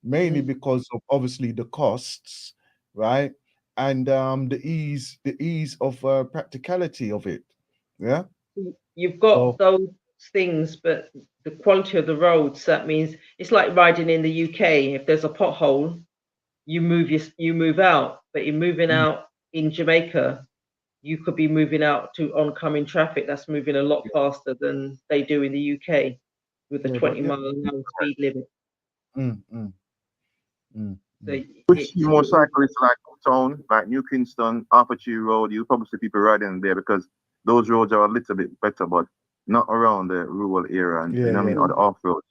mainly because of obviously the costs, right, and the ease of practicality of it. Yeah. You've got those things, but the quality of the roads, that means it's like riding in the UK. If there's a pothole, you move out, but you're moving out in Jamaica, you could be moving out to oncoming traffic that's moving a lot faster than they do in the UK with a 20-mile-an-hour speed limit. Mm. So Which motorcyclists like town, like New Kingston, Arthur Road, you probably see people riding there because those roads are a little bit better, but not around the rural area, and Yeah, you know what I mean, or the off roads.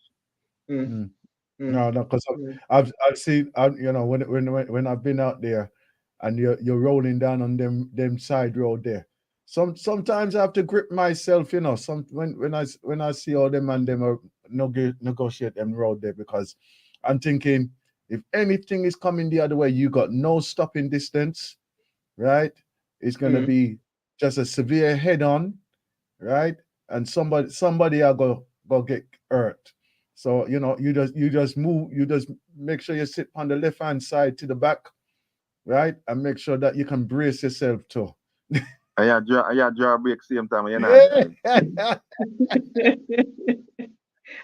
No, because I've seen, you know, when I've been out there, and you're rolling down on them side road there. Sometimes I have to grip myself, you know. When I see all them and them are negotiate them road there, because I'm thinking if anything is coming the other way, you got no stopping distance, right? It's gonna be just a severe head on, right? And somebody are go get hurt. So you know, you just move, you just make sure you sit on the left hand side to the back, right? And make sure that you can brace yourself too. I draw a break same time, you know. Yeah.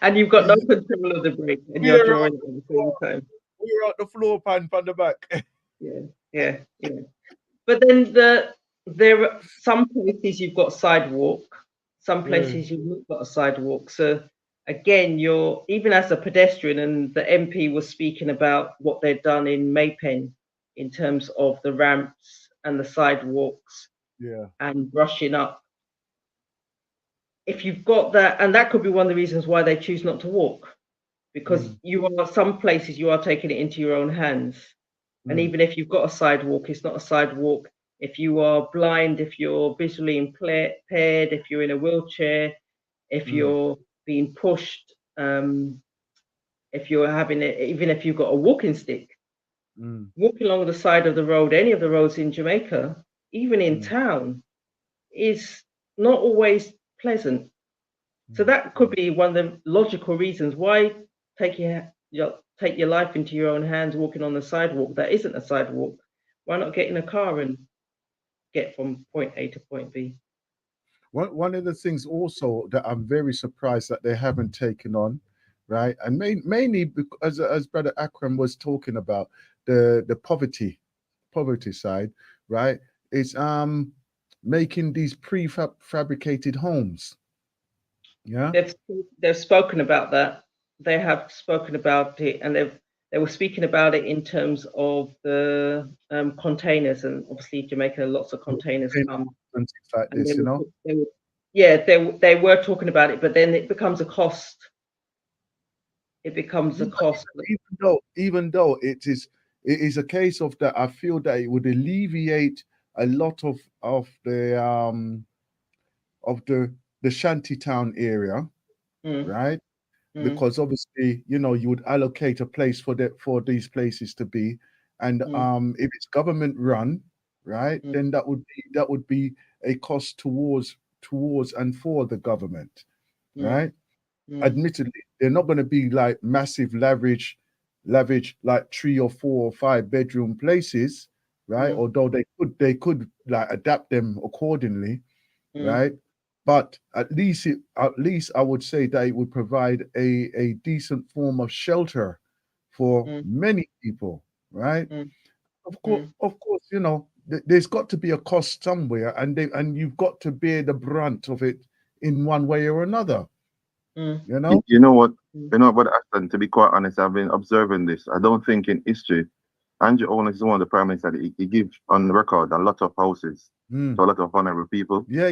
And you've got no control of the brake, and you're drawing it at the same time. We're out the floor pan from the back. Yeah. But then there are some places you've got sidewalk, some places you've not got a sidewalk. So again, you're even as a pedestrian, and the MP was speaking about what they've done in Maypen in terms of the ramps and the sidewalks and brushing up. If you've got that, and that could be one of the reasons why they choose not to walk, because some places you are taking it into your own hands. And even if you've got a sidewalk, it's not a sidewalk. If you are blind, if you're visually impaired, if you're in a wheelchair, if you're being pushed, if you're having it, even if you've got a walking stick, walking along the side of the road, any of the roads in Jamaica, even in town, is not always pleasant. So that could be one of the logical reasons why take your life into your own hands walking on the sidewalk that isn't a sidewalk. Why not get in a car and get from point A to point B? One of the things also that I'm very surprised that they haven't taken on, right? And mainly because, as Brother Akram was talking about, the poverty side, right? It's making these prefabricated homes. Yeah, they've spoken about that. They have spoken about it, and they were speaking about it in terms of the containers, and obviously Jamaica, lots of containers come and things like this, you know. They were talking about it, but then it becomes a cost. It becomes a cost. Even though it is a case of that, I feel that it would alleviate a lot of the shantytown area, right? Because obviously, you know, you would allocate a place for these places to be, and if it's government run, right, then that would be a cost towards and for the government, right? Admittedly, they're not going to be like massive lavish like 3 or 4 or 5 bedroom places, right? Although they could like adapt them accordingly, right? But at least I would say that it would provide a decent form of shelter for many people, right? Of course, you know, there's got to be a cost somewhere, and you've got to bear the brunt of it in one way or another. You know? You know what, but Ashton, to be quite honest, I've been observing this. I don't think in history, Andrew Holness is one of the prime ministers. He gives on record a lot of houses to a lot of vulnerable people. Yeah.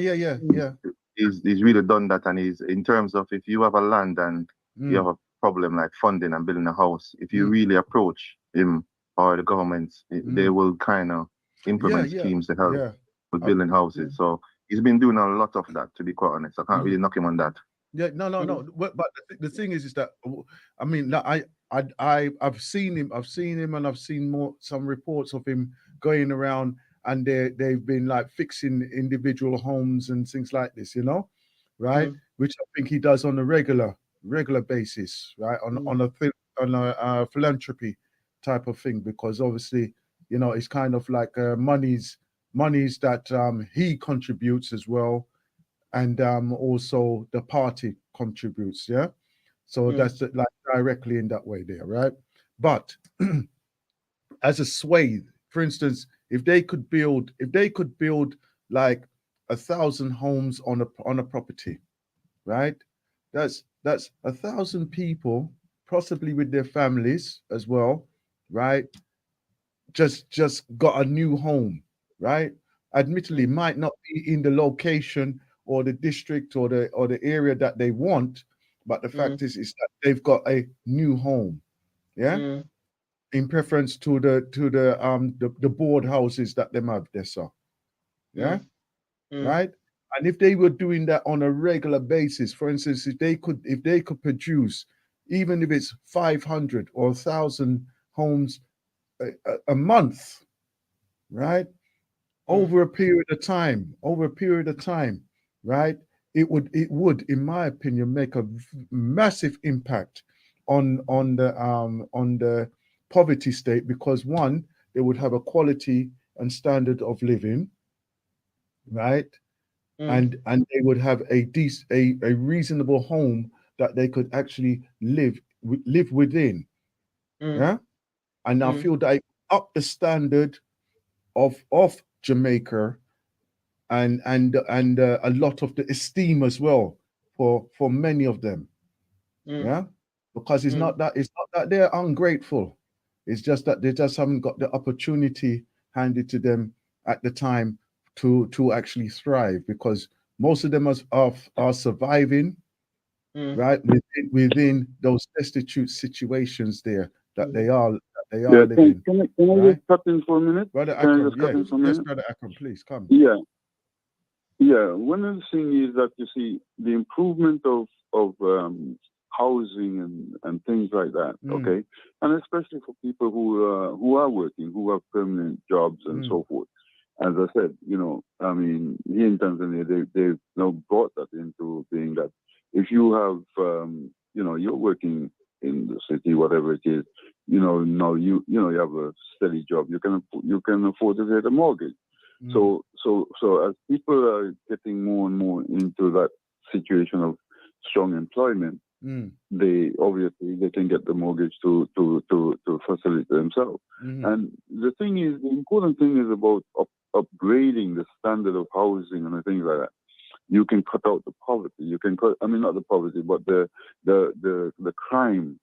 He's really done that, and he's in terms of if you have a land and you have a problem like funding and building a house, if you really approach him or the government, they will kind of implement schemes to help with building houses. So he's been doing a lot of that, to be quite honest. I can't really knock him on that. Yeah, no. But the thing is that I mean, I've seen him, and I've seen some reports of him going around, and they've been like fixing individual homes and things like this, you know, right? Which I think he does on a regular basis, right? On a philanthropy type of thing, because obviously, you know, it's kind of like monies that he contributes as well. And also the party contributes, yeah. So that's like directly in that way there, right? But as a swathe, for instance, if they could build like 1,000 homes on a property, right? That's 1,000 people, possibly with their families as well, right, just got a new home, right? Admittedly, might not be in the location or the district or the area that they want, but the fact is that they've got a new home, yeah, in preference to the board houses that them have there, so yeah, right. And if they were doing that on a regular basis, for instance, if they could produce, even if it's 500 or 1,000 homes a month, right, over a period of time, right, it would, in my opinion, make a massive impact on the poverty state, because one, they would have a quality and standard of living, right, and they would have a reasonable home that they could actually live within, yeah. And I feel that it up the standard of Jamaica and a lot of the esteem as well for many of them, yeah, because it's not that they're ungrateful, it's just that they just haven't got the opportunity handed to them at the time to actually thrive, because most of them are surviving, right, within those destitute situations there that they are living. Can I just cut in for a minute? Brother Can I Akram, just cut in for a yes, minute? Brother Akram, please come. Yeah. One of the things is that, you see, the improvement of housing and things like that. Okay, and especially for people who are working, who have permanent jobs and so forth. As I said, I mean, here in Tanzania, they've now brought that into being that if you have, you're working in the city, whatever it is, now you have a steady job, you can afford to pay the mortgage. So as people are getting more and more into that situation of strong employment, they can get the mortgage to facilitate themselves. And the important thing is about upgrading the standard of housing and things like that. You can cut out the poverty. You can cut, I mean, not the poverty, but the crime.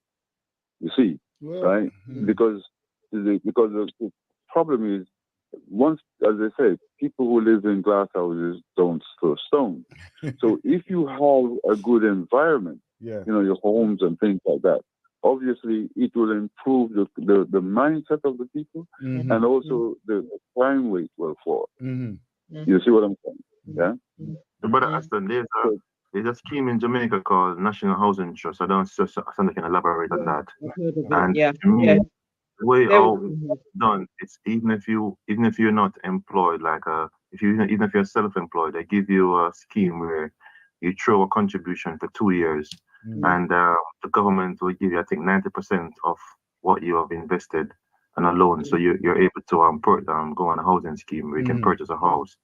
You see, right? Because the problem is, once, as I say, people who live in glass houses don't throw stones. So if you have a good environment, your homes and things like that, obviously it will improve the mindset of the people, and also the crime rate will fall. You see what I'm saying? Yeah. But Aston, there's a scheme in Jamaica called National Housing Trust. I don't know if somebody can elaborate on that. And to me, the way how it's done, it's even if you're not employed, like even if you're self-employed, they give you a scheme where you throw a contribution for 2 years, and the government will give you, I think, 90% of what you have invested on a loan. So you're able to go on a housing scheme where you can purchase a house,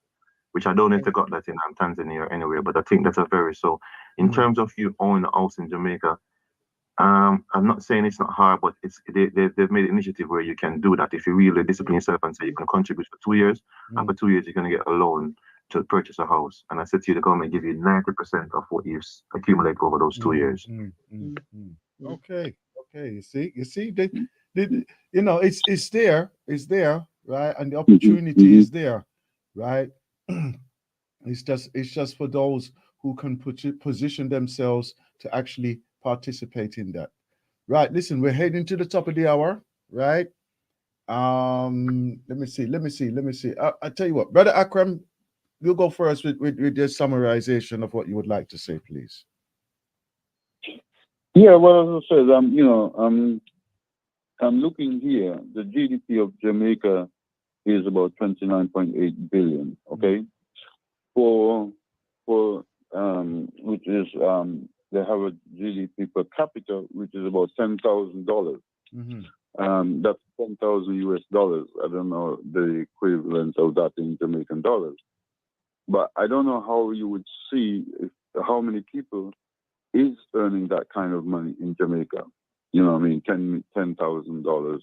which I don't know if they got that in Tanzania or anywhere, but I think that's so in terms of you owning a house in Jamaica, I'm not saying it's not hard, but they've made an initiative where you can do that if you really discipline yourself and say you can contribute for 2 years. After 2 years, you're going to get a loan to purchase a house. And I said to you, the government give you 90% of what you accumulate over those 2 years. Okay. You see, they, it's there, right? And the opportunity is there, right? It's just for those who can position themselves to actually participate in that. Right. Listen, we're heading to the top of the hour, right? Let me see. I tell you what, Brother Akram, you'll go first with your summarization of what you would like to say, please. Yeah, well, as I said, I'm looking here. The GDP of Jamaica is about 29.8 billion. Okay, for which is they have a GDP per capita which is about $10,000. That's $10,000 US. I don't know the equivalent of that in Jamaican dollars, but I don't know how you would see how many people is earning that kind of money in Jamaica. You know what I mean? $10,000.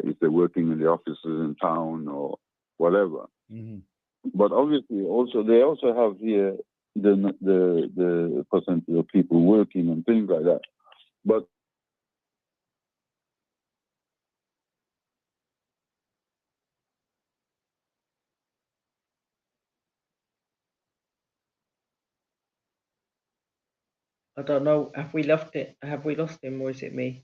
If they're working in the offices in town or whatever. But obviously, they also have here the percentage of people working and things like that. But I don't know. Have we lost it? Have we lost him, or is it me?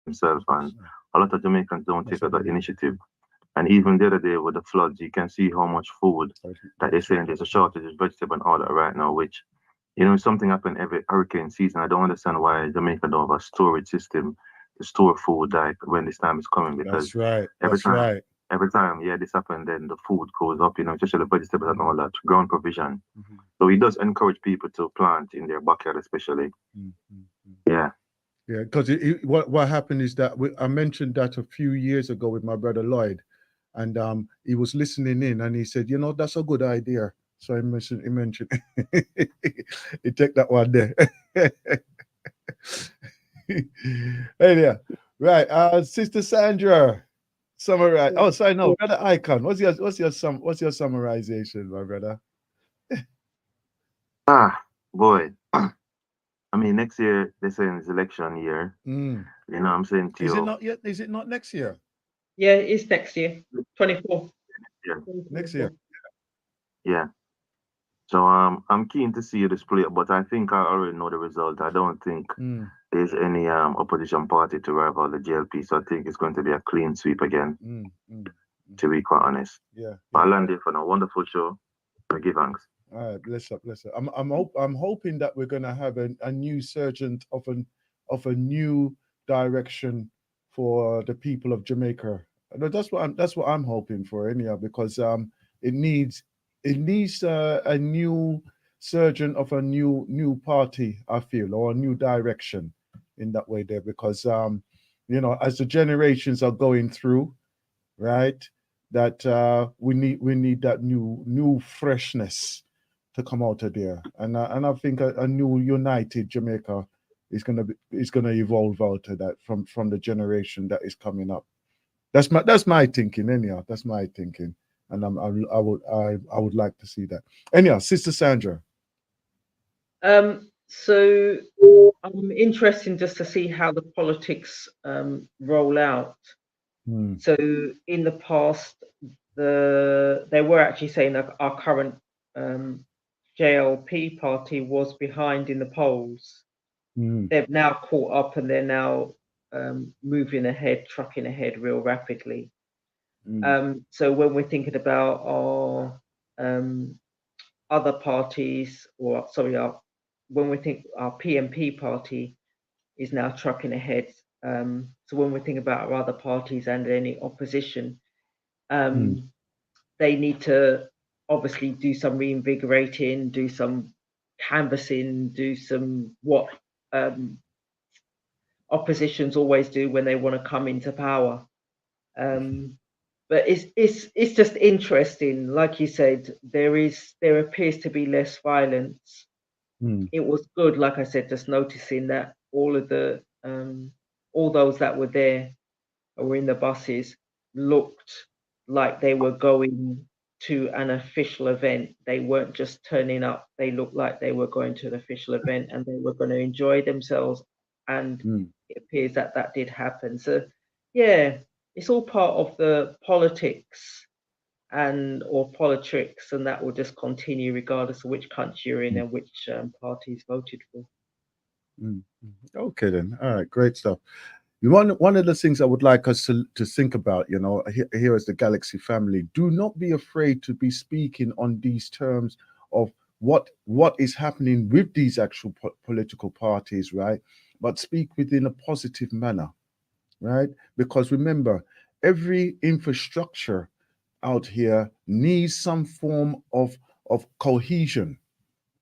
Themselves, and a lot of Jamaicans don't take that initiative. And even the other day with the floods, you can see how much food that they're saying there's a shortage of vegetable and all that right now, which, you know, something happen every hurricane season. I don't understand why Jamaica don't have a storage system to store food like when this time is coming, because That's right. every That's time, right. every time, yeah, this happen, then the food goes up, you know, especially the vegetables and all that, ground provision. Mhm. So it does encourage people to plant in their backyard, especially. Yeah. Yeah, because what happened is that I mentioned that a few years ago with my brother Lloyd, and he was listening in, and he said, you know, that's a good idea. So he mentioned, he take that one there. Hey, yeah, right. Sister Sandra, summarize. Oh, sorry, no, brother Icon. What's your summarization, my brother? Ah, boy. I mean, next year they're saying it's election year. Mm. You know what I'm saying to Is you? it not yet? Is it not next year? Yeah, it's next year, 24. Yeah. Next year. Yeah. So I'm keen to see this play, but I think I already know the result. I don't think Mm. there's any opposition party to rival the GLP. So I think it's going to be a clean sweep again, to be quite honest. Yeah. But I landed for a wonderful show. I give thanks. All right, bless up. I'm hoping that we're gonna have a new surgent of a new direction for the people of Jamaica. That's what I'm hoping for anyhow, because it needs a new surgeon of a new party, I feel, or a new direction in that way there, because you know, as the generations are going through, right, that we need that new freshness to come out of there, and I think a new united Jamaica is gonna evolve out of that from the generation that is coming up. That's my thinking anyhow. That's my thinking, and I would like to see that anyhow. Sister Sandra. So I'm interested just to see how the politics roll out. So in the past, they were actually saying that our current JLP party was behind in the polls. They've now caught up and they're now moving ahead, trucking ahead real rapidly. So when we're thinking about our other parties, or sorry, when we think our PMP party is now trucking ahead. So when we think about our other parties and any opposition, they need to obviously do some reinvigorating, do some canvassing, do some what oppositions always do when they want to come into power. But it's just interesting. Like you said, there appears to be less violence. It was good, like I said, just noticing that all those that were there or in the buses looked like they were going to an official event. They weren't just turning up. They looked like they were going to an official event and they were going to enjoy themselves. And it appears that that did happen. So, yeah, it's all part of the politics or politics, and that will just continue regardless of which country you're in and which party is voted for. Okay then. All right, great stuff. One of the things I would like us to think about, here as the Galaxy family, do not be afraid to be speaking on these terms of what is happening with these actual political parties, right? But speak within a positive manner, right? Because remember, every infrastructure out here needs some form of cohesion,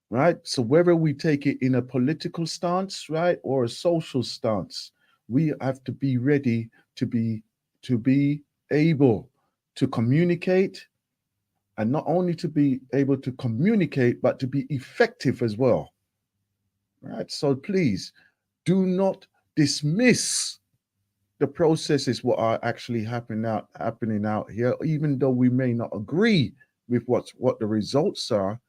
right? So whether we take it in a political stance, right, or a social stance, we have to be ready to be able to communicate, and not only to be able to communicate, but to be effective as well, right? So please do not dismiss the processes what are actually happening out here, even though we may not agree with what the results are,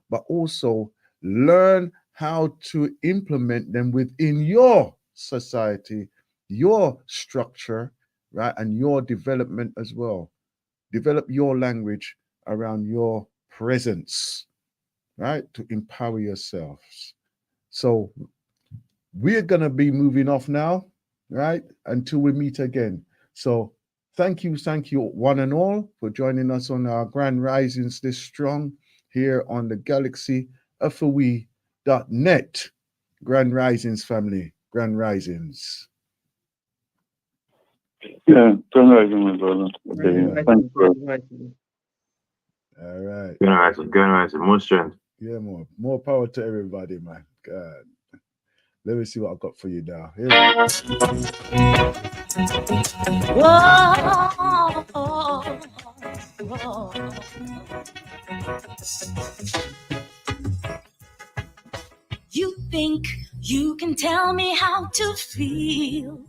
but also learn how to implement them within your society, your structure, right, and your development as well. Develop your language around your presence, right, to empower yourselves. So we're going to be moving off now, right, until we meet again. So thank you one and all for joining us on our Grand Risings this strong here on the Galaxy FOE.net. Grand Risings family, Grand Risings. Yeah, Grand Rising, my brother. Okay, thanks, bro. All right. Grand Rising, more strength. Yeah, more power to everybody, man. God. Let me see what I've got for you now. Here we go. Whoa. You think you can tell me how to feel?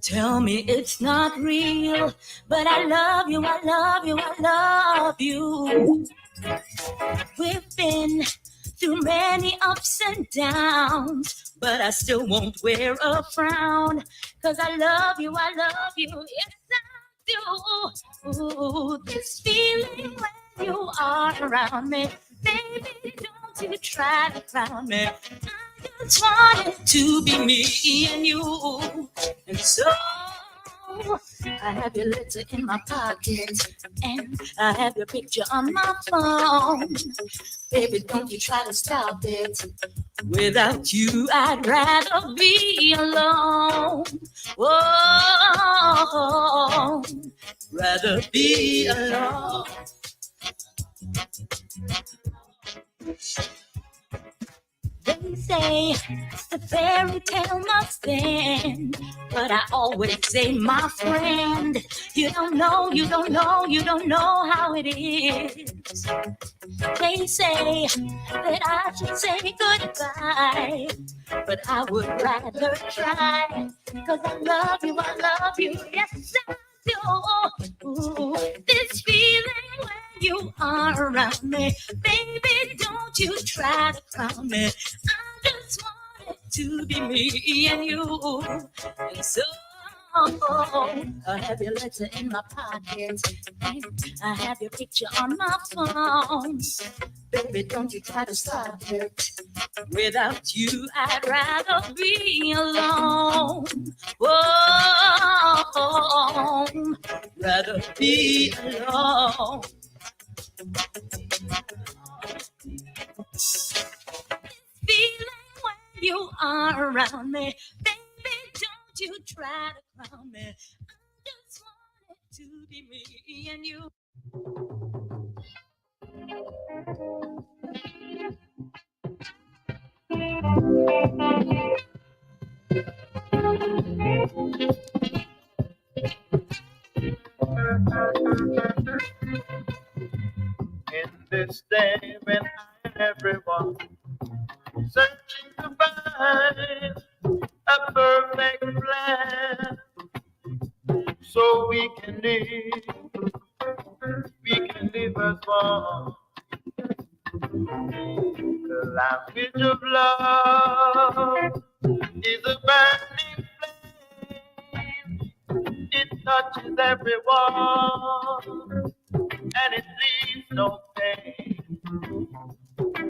Tell me it's not real, but I love you, I love you, I love you. We've been through many ups and downs, but I still won't wear a frown, 'cause I love you, yes I do. Ooh, this feeling when you are around me, baby, don't you try to clown me. I just want it to be me and you, and so I have your letter in my pocket, and I have your picture on my phone. Baby, don't you try to stop it. Without you, I'd rather be alone. Whoa, rather be alone. They say the fairy tale must end, but I always say, my friend, you don't know how it is. They say that I should say goodbye, but I would rather try, 'cause I love you, yes I do. Ooh, this feeling when you are around me, baby, don't you try to clown me. I just want it to be me and you, and so I have your letter in my pocket, and I have your picture on my phone. Baby, don't you try to stop it. Without you, I'd rather be alone. Whoa, rather be alone. Feeling when you are around me, baby, don't you try to clown me. I just want it to be me and you. In this day when everyone searching to find a perfect plan, so we can live as one. The language of love is a burning flame. It touches everyone, and it leaves no